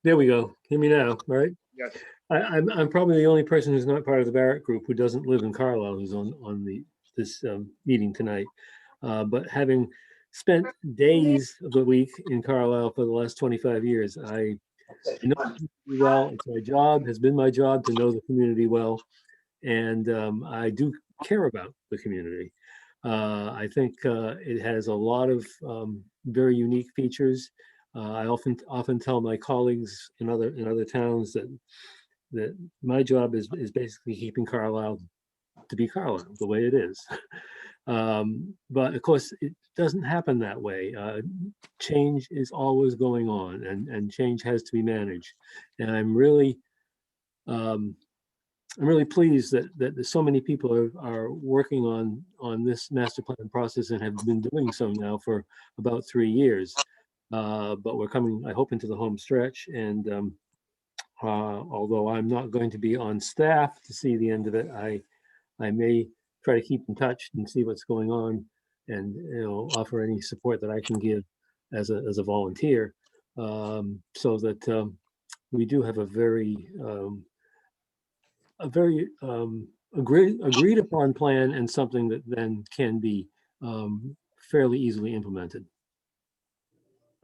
There we go. Hear me now, right? Yes. I'm probably the only person who's not part of the Barrett group who doesn't live in Carlisle who's on this meeting tonight. But having spent days of the week in Carlisle for the last 25 years, I know the community well. It's my job, has been my job to know the community well, and I do care about the community. I think it has a lot of very unique features. I often tell my colleagues in other towns that my job is basically keeping Carlisle to be Carlisle the way it is. But of course, it doesn't happen that way. Change is always going on, and change has to be managed. And I'm really pleased that so many people are working on this master plan process and have been doing so now for about 3 years. But we're coming, I hope, into the home stretch. And although I'm not going to be on staff to see the end of it, I may try to keep in touch and see what's going on, and offer any support that I can give as a volunteer, so that we do have a very agreed upon plan, and something that then can be fairly easily implemented.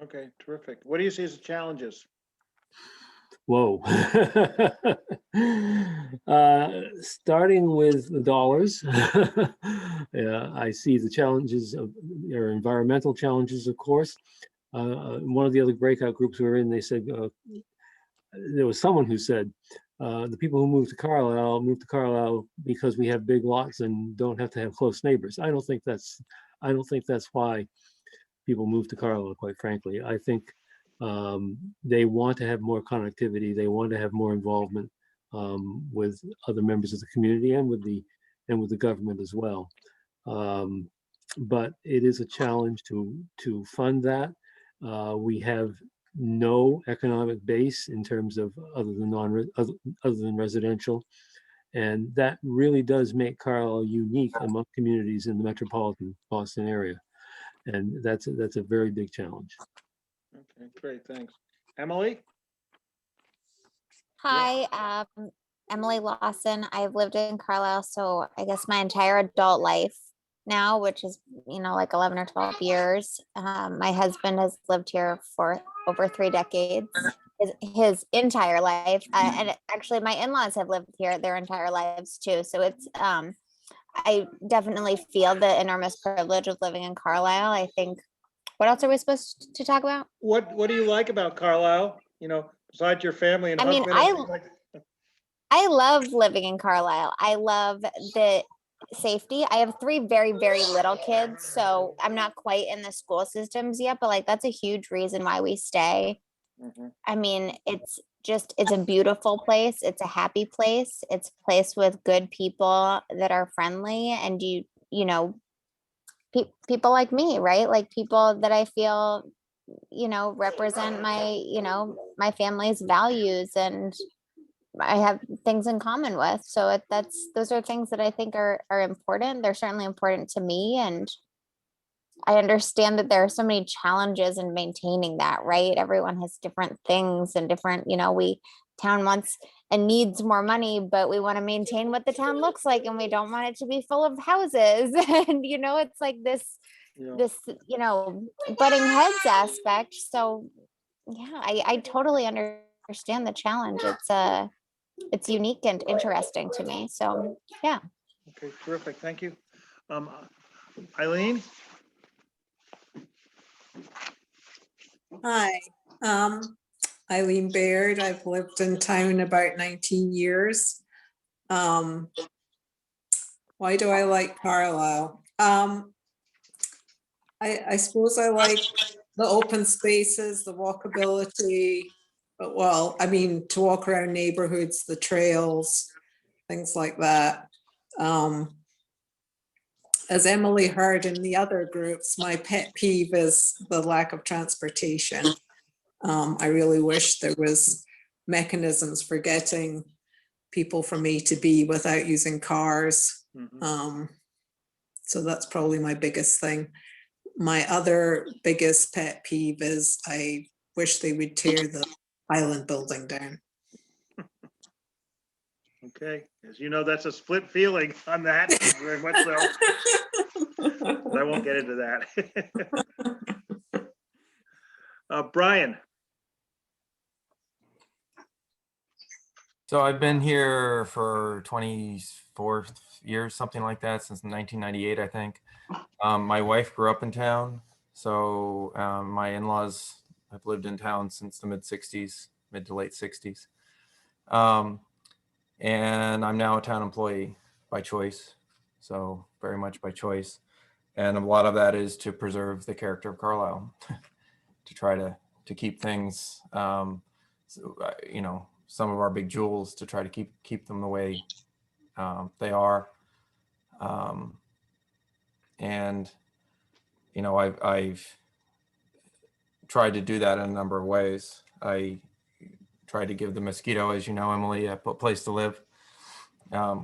Okay, terrific. What do you see as the challenges? Whoa. Starting with the dollars, I see the challenges or environmental challenges, of course. One of the other breakout groups we were in, they said, there was someone who said, the people who moved to Carlisle because we have big lots and don't have to have close neighbors. I don't think that's why people move to Carlisle, quite frankly. I think they want to have more connectivity. They want to have more involvement with other members of the community and with the government as well. But it is a challenge to fund that. We have no economic base in terms of other than residential, and that really does make Carlisle unique among communities in the metropolitan Boston area, and that's a very big challenge. Okay, great, thanks. Emily? Hi, Emily Lawson. I've lived in Carlisle, so I guess my entire adult life now, which is, like 11 or 12 years. My husband has lived here for over 3 decades, his entire life. And actually my in-laws have lived here their entire lives too. So it's, I definitely feel the enormous privilege of living in Carlisle. I think, what else are we supposed to talk about? What do you like about Carlisle? Besides your family and husband? I love living in Carlisle. I love the safety. I have 3 very, very little kids, so I'm not quite in the school systems yet, but that's a huge reason why we stay. I mean, it's a beautiful place. It's a happy place. It's a place with good people that are friendly, and people like me, right? Like people that I feel you know, represent my, you know, my family's values, and I have things in common with. So those are things that I think are important. They're certainly important to me. And I understand that there are so many challenges in maintaining that, right? Everyone has different things and different, you know, town wants and needs more money, but we want to maintain what the town looks like, and we don't want it to be full of houses. And, you know, it's like this, you know, butting heads aspect. So yeah, I totally understand the challenge. It's unique and interesting to me. So yeah. Okay, terrific. Thank you. Eileen? Hi, Eileen Baird. I've lived in town about 19 years. Why do I like Carlisle? I suppose I like the open spaces, the walkability, but well, I mean, to walk around neighborhoods, the trails, things like that. As Emily heard in the other groups, my pet peeve is the lack of transportation. I really wish there was mechanisms for getting people from A to B without using cars. So that's probably my biggest thing. My other biggest pet peeve is I wish they would tear the island building down. Okay, as you know, that's a split feeling on that, very much so. But I won't get into that. Brian? So I've been here for 24 years, something like that, since 1998, I think. My wife grew up in town, so my in-laws have lived in town since the mid to late 60s. And I'm now a town employee by choice, so very much by choice. And a lot of that is to preserve the character of Carlisle, to try to keep things, you know, some of our big jewels, to try to keep them the way they are. And, you know, I've tried to do that in a number of ways. I tried to give the Mosquito, as you know, Emily, a place to live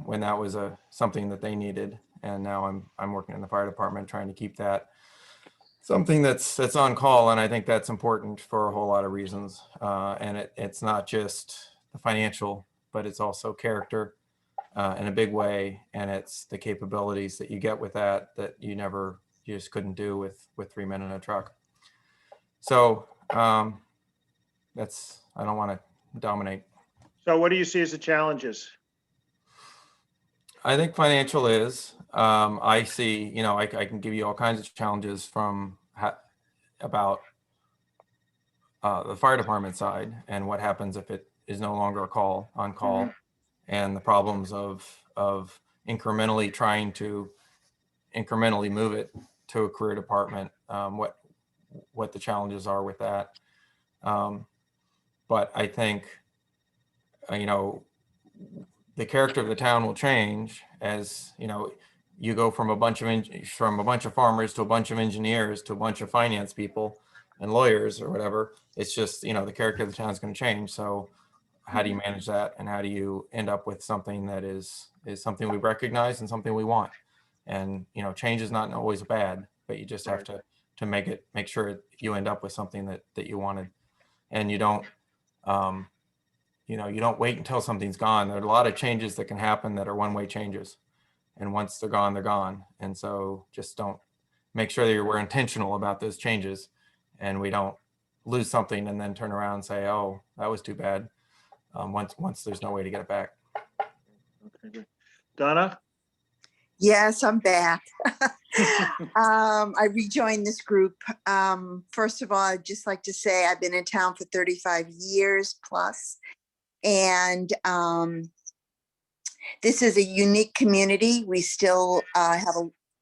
when that was something that they needed. And now I'm working in the fire department trying to keep that something that's on call. And I think that's important for a whole lot of reasons. And it's not just the financial, but it's also character in a big way. And it's the capabilities that you get with that you just couldn't do with 3 men in a truck. So I don't want to dominate. So what do you see as the challenges? I think financial is, I see, you know, I can give you all kinds of challenges from about the fire department side and what happens if it is no longer on call, and the problems of incrementally trying to move it to a career department, what the challenges are with that. But I think, you know, the character of the town will change as, you know, you go from a bunch of farmers to a bunch of engineers to a bunch of finance people and lawyers or whatever. It's just, you know, the character of the town is going to change. So how do you manage that, and how do you end up with something that is something we recognize and something we want? And, you know, change is not always bad, but you just have to make sure you end up with something that you wanted, and you don't you know, you don't wait until something's gone. There are a lot of changes that can happen that are one-way changes, and once they're gone, they're gone. And so just don't make sure that we're intentional about those changes, and we don't lose something and then turn around and say, oh, that was too bad, once there's no way to get it back. Okay, great. Donna? Yes, I'm back. I rejoined this group. First of all, I'd just like to say I've been in town for 35 years plus. And this is a unique community. We still have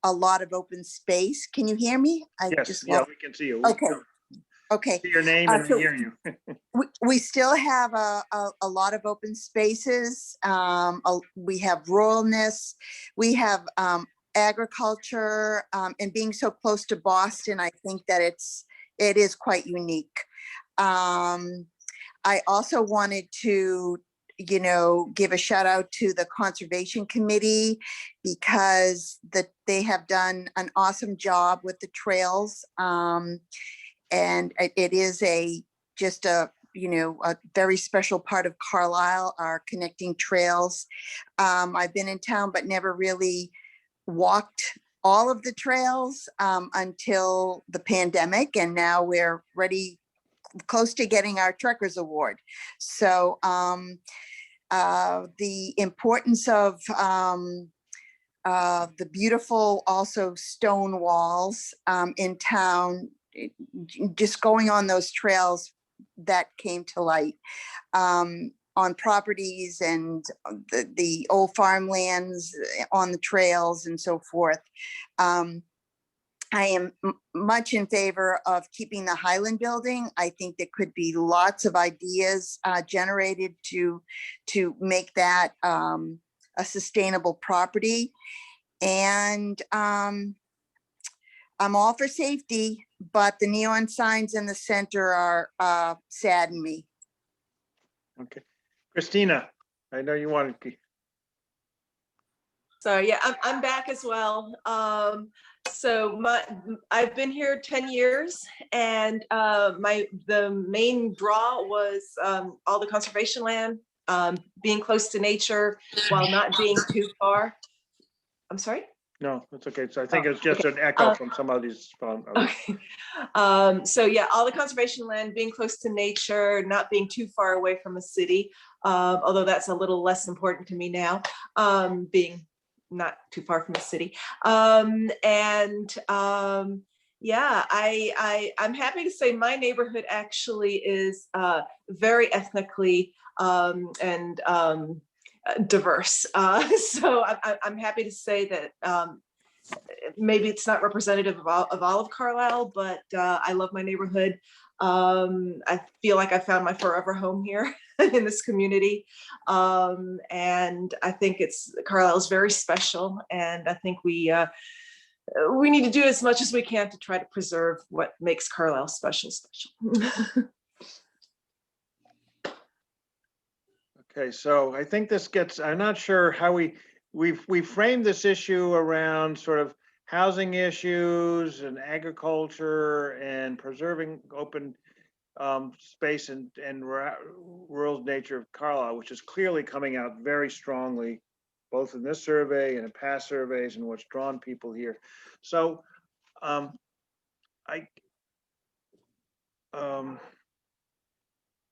a lot of open space. Can you hear me? Yes, yeah, we can see you. Okay. See your name and hear you. we still have a lot of open spaces. We have ruralness. We have agriculture, and being so close to Boston, I think that it is quite unique. I also wanted to, you know, give a shout out to the Conservation Committee because they have done an awesome job with the trails. And it is just a, you know, a very special part of Carlisle, our connecting trails. I've been in town, but never really walked all of the trails until the pandemic. And now we're close to getting our Trekkers Award. So the importance of the beautiful also stone walls in town, just going on those trails that came to light on properties and the old farmlands on the trails and so forth. I am much in favor of keeping the Highland building. I think there could be lots of ideas generated to make that a sustainable property. And I'm all for safety, but the neon signs in the center are sadden me. Okay, Christina, I know you wanted to. So yeah, I'm back as well. So I've been here 10 years, and the main draw was all the conservation land, being close to nature while not being too far. I'm sorry? No, that's okay. So I think it's just an echo from some of these. Okay. So yeah, all the conservation land, being close to nature, not being too far away from a city, although that's a little less important to me now, being not too far from the city. Yeah, I'm happy to say my neighborhood actually is very ethnically and diverse. So I'm happy to say that maybe it's not representative of all of Carlisle, but I love my neighborhood. I feel like I found my forever home here in this community. And I think Carlisle is very special. And I think we need to do as much as we can to try to preserve what makes Carlisle special. Okay, so I think this gets, I'm not sure how we framed this issue around sort of housing issues and agriculture and preserving open space and rural nature of Carlisle, which is clearly coming out very strongly, both in this survey and in past surveys and what's drawn people here. So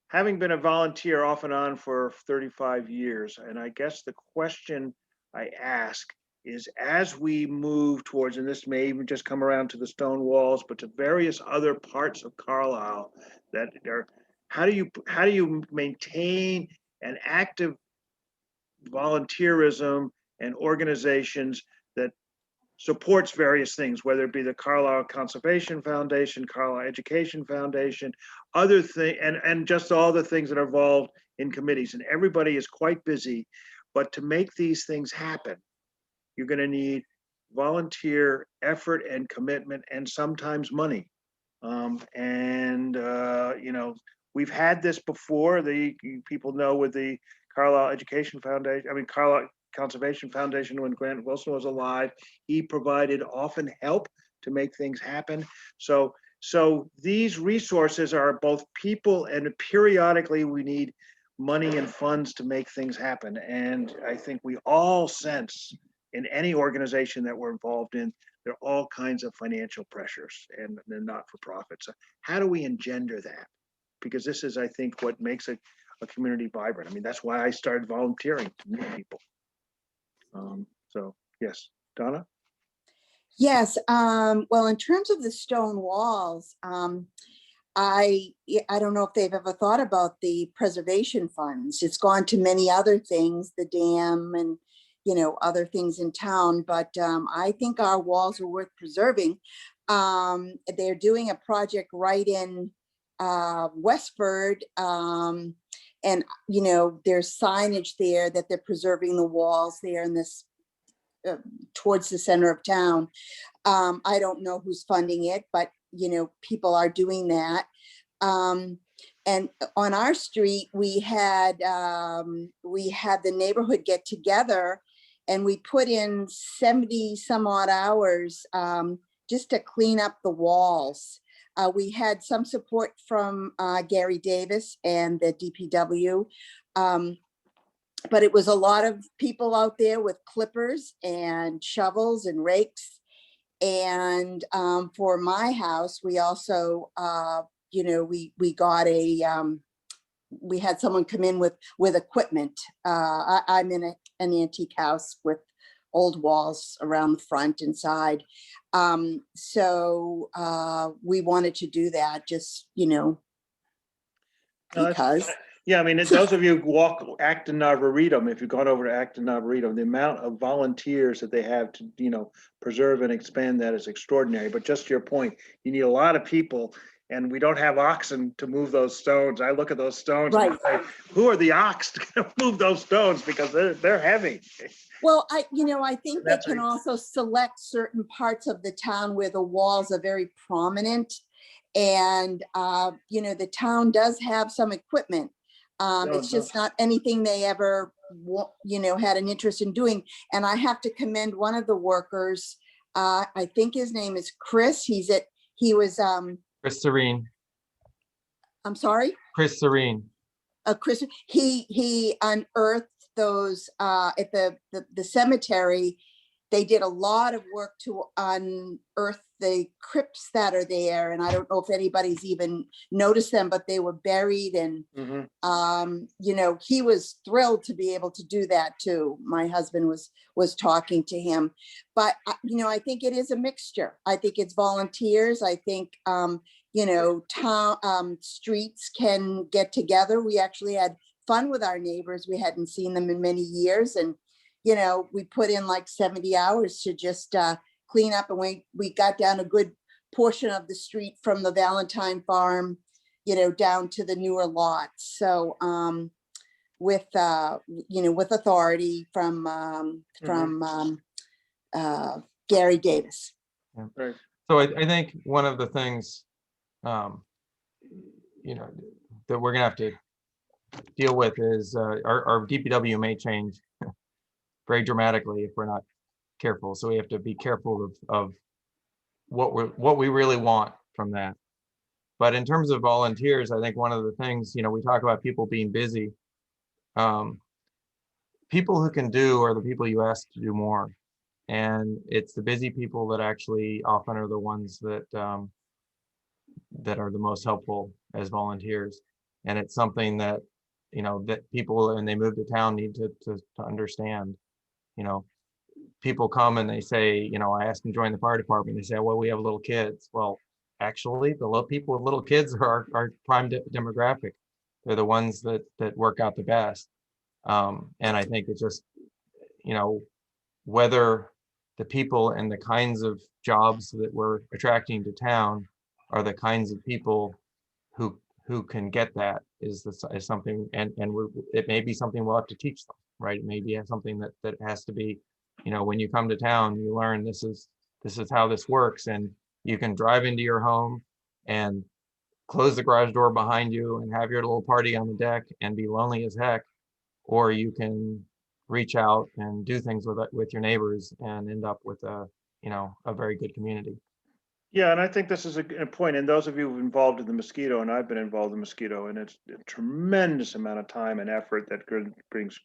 having been a volunteer off and on for 35 years, and I guess the question I ask is, as we move towards, and this may even just come around to the stone walls, but to various other parts of Carlisle that are, how do you maintain an active volunteerism and organizations that supports various things, whether it be the Carlisle Conservation Foundation, Carlisle Education Foundation, other things, and just all the things that are involved in committees. And everybody is quite busy, but to make these things happen, you're going to need volunteer effort and commitment, and sometimes money. You know, we've had this before. People know with the Carlisle Education Foundation, Carlisle Conservation Foundation, when Grant Wilson was alive, he provided often help to make things happen. So these resources are both people, and periodically we need money and funds to make things happen. And I think we all sense in any organization that we're involved in, there are all kinds of financial pressures and not-for-profit. So how do we engender that? Because this is, I think, what makes a community vibrant. I mean, that's why I started volunteering to meet people. So yes, Donna? Yes, well, in terms of the stone walls, I don't know if they've ever thought about the preservation funds. It's gone to many other things, the dam and, you know, other things in town, but I think our walls are worth preserving. They're doing a project right in Westford, and, you know, there's signage there that they're preserving the walls there in this towards the center of town. I don't know who's funding it, but people are doing that. And on our street, we had the neighborhood get together, and we put in 70 some odd hours just to clean up the walls. We had some support from Gary Davis and the DPW, but it was a lot of people out there with clippers and shovels and rakes. And for my house, we also, we got we had someone come in with equipment. I'm in an antique house with old walls around the front and side. So we wanted to do that just, because. Yeah, I mean, those of you who walk Acton Arboretum, if you've gone over to Acton Arboretum, the amount of volunteers that they have to, preserve and expand that is extraordinary. But just to your point, you need a lot of people, and we don't have oxen to move those stones. I look at those stones and I say, who are the ox to move those stones, because they're heavy. Well, I think they can also select certain parts of the town where the walls are very prominent. And, the town does have some equipment. It's just not anything they ever, had an interest in doing. And I have to commend one of the workers. I think his name is Chris. Chris Serene. I'm sorry? Chris Serene. Chris, he unearthed those at the cemetery. They did a lot of work to unearth the crypts that are there. And I don't know if anybody's even noticed them, but they were buried. And, he was thrilled to be able to do that too. My husband was talking to him. But, I think it is a mixture. I think it's volunteers. I think, town streets can get together. We actually had fun with our neighbors. We hadn't seen them in many years. And we put in like 70 hours to just clean up, and we got down a good portion of the street from the Valentine farm, down to the newer lots. So with authority from Gary Davis. Yeah. Right. So I think one of the things, that we're gonna have to deal with is our DPW may change very dramatically if we're not careful. So we have to be careful of what we really want from that. But in terms of volunteers, I think one of the things, we talk about people being busy. People who can do are the people you ask to do more. And it's the busy people that actually often are the ones that that are the most helpful as volunteers. And it's something that, that people, when they move to town, need to understand. People come and they say, I asked them to join the fire department. They say, well, we have little kids. Well, actually, the people with little kids are our prime demographic. They're the ones that work out the best. And I think it's just, whether the people and the kinds of jobs that we're attracting to town are the kinds of people who can get that is something, and it may be something we'll have to teach them, right? It may be something that has to be, when you come to town, you learn this is how this works, and you can drive into your home and close the garage door behind you and have your little party on the deck and be lonely as heck, or you can reach out and do things with your neighbors and end up with a very good community. Yeah, and I think this is a point. And those of you involved in the mosquito, and I've been involved in mosquito, and it's a tremendous amount of time and effort that brings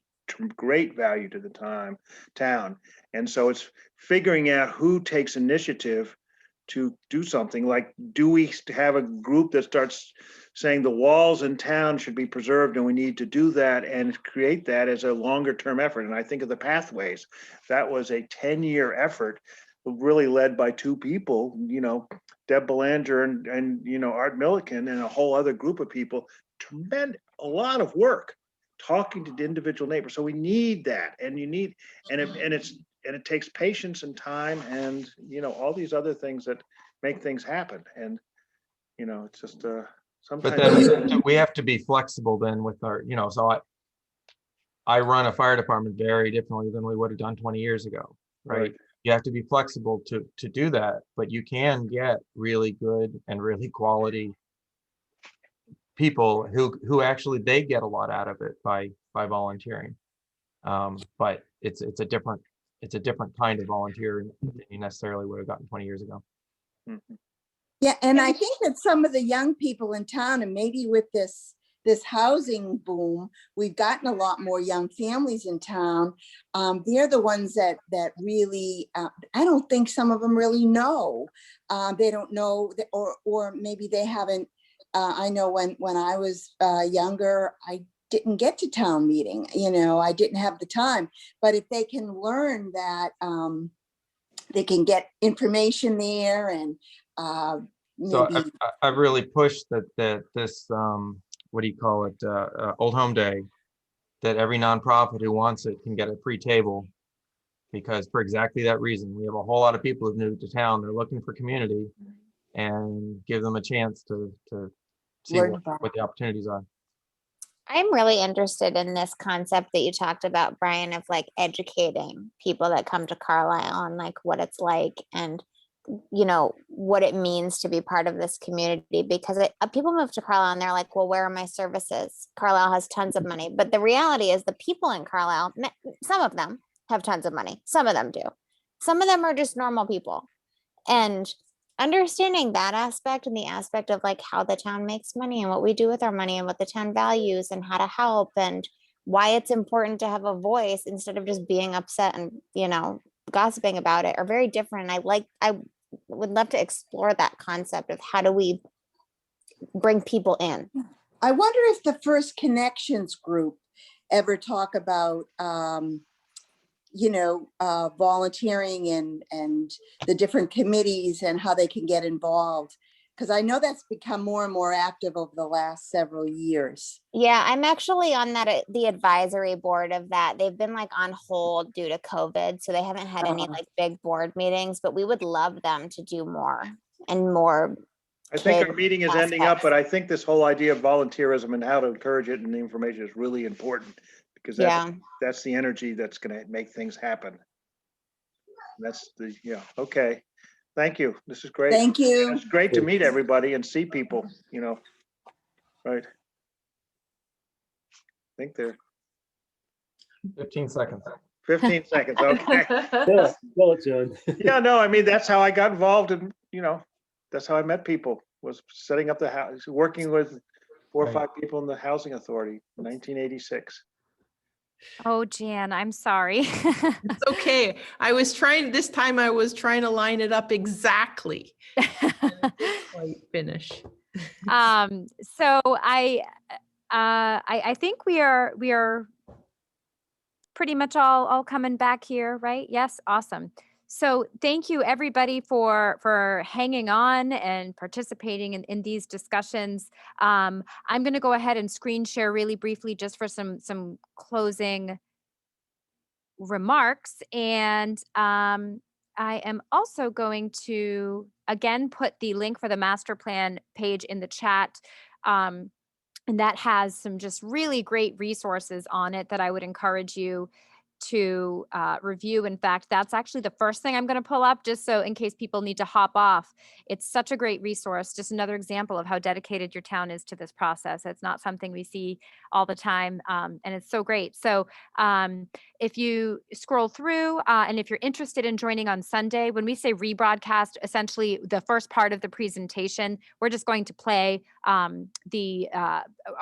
great value to the town. And so it's figuring out who takes initiative to do something. Like, do we have a group that starts saying the walls in town should be preserved, and we need to do that and create that as a longer term effort? And I think of the pathways. That was a 10-year effort, really led by two people, Deb Belanger and Art Milliken and a whole other group of people. Tremendous, a lot of work talking to the individual neighbors. So we need that, and it takes patience and time and all these other things that make things happen. And it's just sometimes. But then we have to be flexible then with our, so I run a fire department very differently than we would have done 20 years ago, right? you have to be flexible to do that, but you can get really good and really quality people who actually they get a lot out of it by volunteering. But it's a different kind of volunteer than you necessarily would have gotten 20 years ago. Yeah, and I think that some of the young people in town, and maybe with this housing boom, we've gotten a lot more young families in town. They're the ones that really, I don't think some of them really know. They don't know, or maybe they haven't. I know when I was younger, I didn't get to town meeting. I didn't have the time. But if they can learn that, they can get information there, and So maybe. I've really pushed that this what do you call it, Old Home Day, that every nonprofit who wants it can get a free table, because for exactly that reason, we have a whole lot of people who've moved to town. They're looking for community, and give them a chance to see what the opportunities are. I'm really interested in this concept that you talked about, Brian, of like educating people that come to Carlisle on like what it's like and what it means to be part of this community, because people move to Carlisle and they're like, well, where are my services? Carlisle has tons of money, but the reality is the people in Carlisle, some of them have tons of money, some of them do, some of them are just normal people. And understanding that aspect and the aspect of like how the town makes money and what we do with our money and what the town values and how to help and why it's important to have a voice instead of just being upset and gossiping about it are very different. I would love to explore that concept of how do we bring people in. I wonder if the First Connections group ever talk about volunteering and the different committees and how they can get involved, because I know that's become more and more active over the last several years. Yeah, I'm actually on the advisory board of that. They've been like on hold due to COVID, so they haven't had any like big board meetings, but we would love them to do more and more. I think our meeting is ending up, but I think this whole idea of volunteerism and how to encourage it and the information is really important, because that's the energy that's going to make things happen. Okay. Thank you. This is great. Thank you. It's great to meet everybody and see people, right. I think they're 15 seconds. 15 seconds. Okay. Yeah, well, John. Yeah, no, I mean, that's how I got involved in, that's how I met people, was setting up the house, working with 4 or 5 people in the housing authority in 1986. Oh, Jan, I'm sorry. It's okay. This time I was trying to line it up exactly. Quite finish. So I think we are pretty much all coming back here, right? Yes, awesome. So thank you everybody for hanging on and participating in these discussions. I'm going to go ahead and screen share really briefly just for some closing remarks. And I am also going to, again, put the link for the master plan page in the chat. And that has some just really great resources on it that I would encourage you to review. In fact, that's actually the first thing I'm going to pull up, just so in case people need to hop off. It's such a great resource. Just another example of how dedicated your town is to this process. It's not something we see all the time, and it's so great. So if you scroll through and if you're interested in joining on Sunday, when we say rebroadcast, essentially the first part of the presentation, we're just going to play a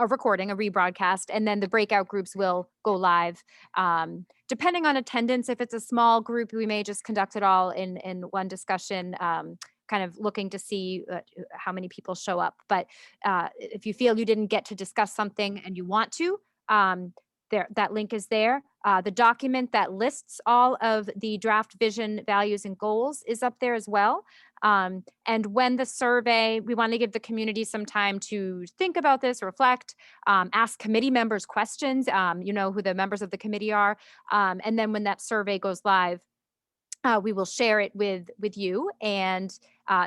recording, a rebroadcast, and then the breakout groups will go live. Depending on attendance, if it's a small group, we may just conduct it all in one discussion, kind of looking to see how many people show up. But if you feel you didn't get to discuss something and you want to, that link is there. The document that lists all of the draft vision, values, and goals is up there as well. And when the survey, we want to give the community some time to think about this, reflect, ask committee members questions, who the members of the committee are. And then when that survey goes live, we will share it with you and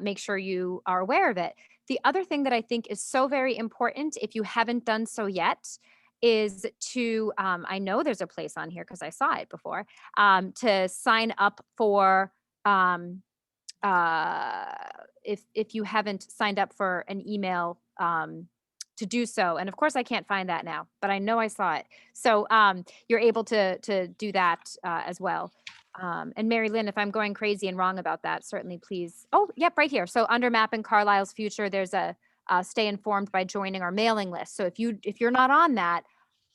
make sure you are aware of it. The other thing that I think is so very important, if you haven't done so yet, is to, I know there's a place on here because I saw it before, to sign up for if you haven't signed up for an email to do so. And of course, I can't find that now, but I know I saw it. So you're able to do that as well. And Mary Lynn, if I'm going crazy and wrong about that, certainly please. Oh, yep, right here. So under Mapping Carlisle's Future, there's a stay informed by joining our mailing list. So if you're not on that,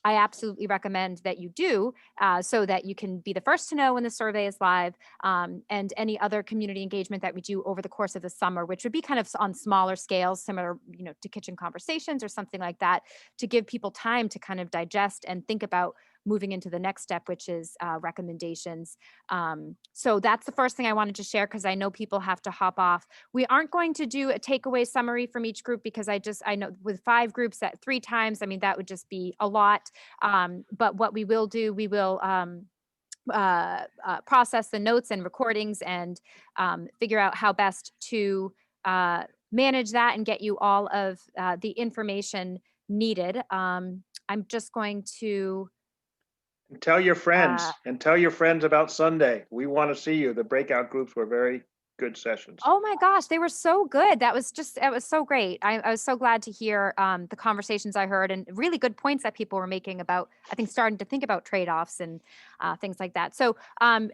I absolutely recommend that you do, so that you can be the first to know when the survey is live, and any other community engagement that we do over the course of the summer, which would be kind of on smaller scales, similar, to kitchen conversations or something like that, to give people time to kind of digest and think about moving into the next step, which is recommendations. So that's the first thing I wanted to share, because I know people have to hop off. We aren't going to do a takeaway summary from each group, because I know with 5 groups at 3 times, I mean, that would just be a lot. But what we will do, we will process the notes and recordings and figure out how best to manage that and get you all of the information needed. I'm just going to Tell your friends and tell your friends about Sunday. We want to see you. The breakout groups were very good sessions. Oh my gosh, they were so good. It was so great. I was so glad to hear the conversations I heard, and really good points that people were making about, I think, starting to think about trade-offs and things like that. So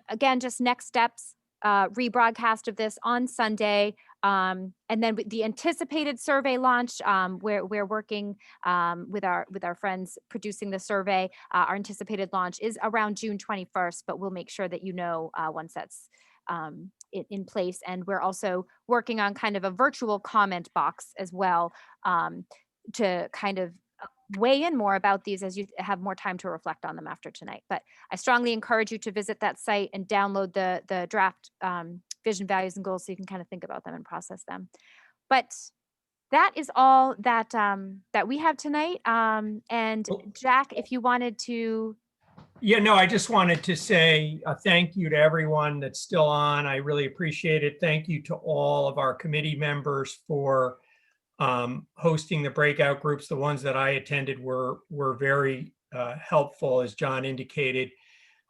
again, just next steps, rebroadcast of this on Sunday. And then with the anticipated survey launch, we're working with our friends producing the survey. Our anticipated launch is around June 21st, but we'll make sure that once that's in place. And we're also working on kind of a virtual comment box as well, to kind of weigh in more about these as you have more time to reflect on them after tonight. But I strongly encourage you to visit that site and download the draft vision, values, and goals, so you can kind of think about them and process them. But that is all that that we have tonight. And Jack, if you wanted to. Yeah, no, I just wanted to say a thank you to everyone that's still on. I really appreciate it. Thank you to all of our committee members for hosting the breakout groups. The ones that I attended were very helpful, as John indicated.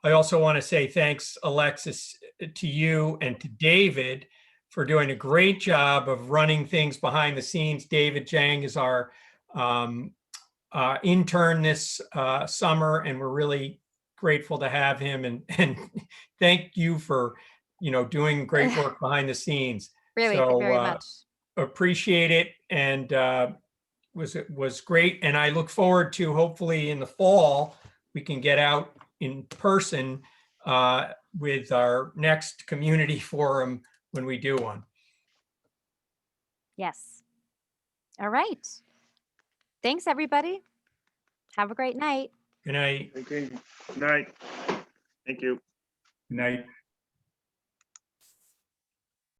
I also want to say thanks, Alexis, to you and to David for doing a great job of running things behind the scenes. David Jang is our intern this summer, and we're really grateful to have him. And thank you for doing great work behind the scenes. Really, so, very much. Appreciate it, and was great. And I look forward to, hopefully in the fall, we can get out in person with our next community forum when we do one. Yes. All right. Thanks, everybody. Have a great night. Good night. Okay. Good night. Thank you. Good night.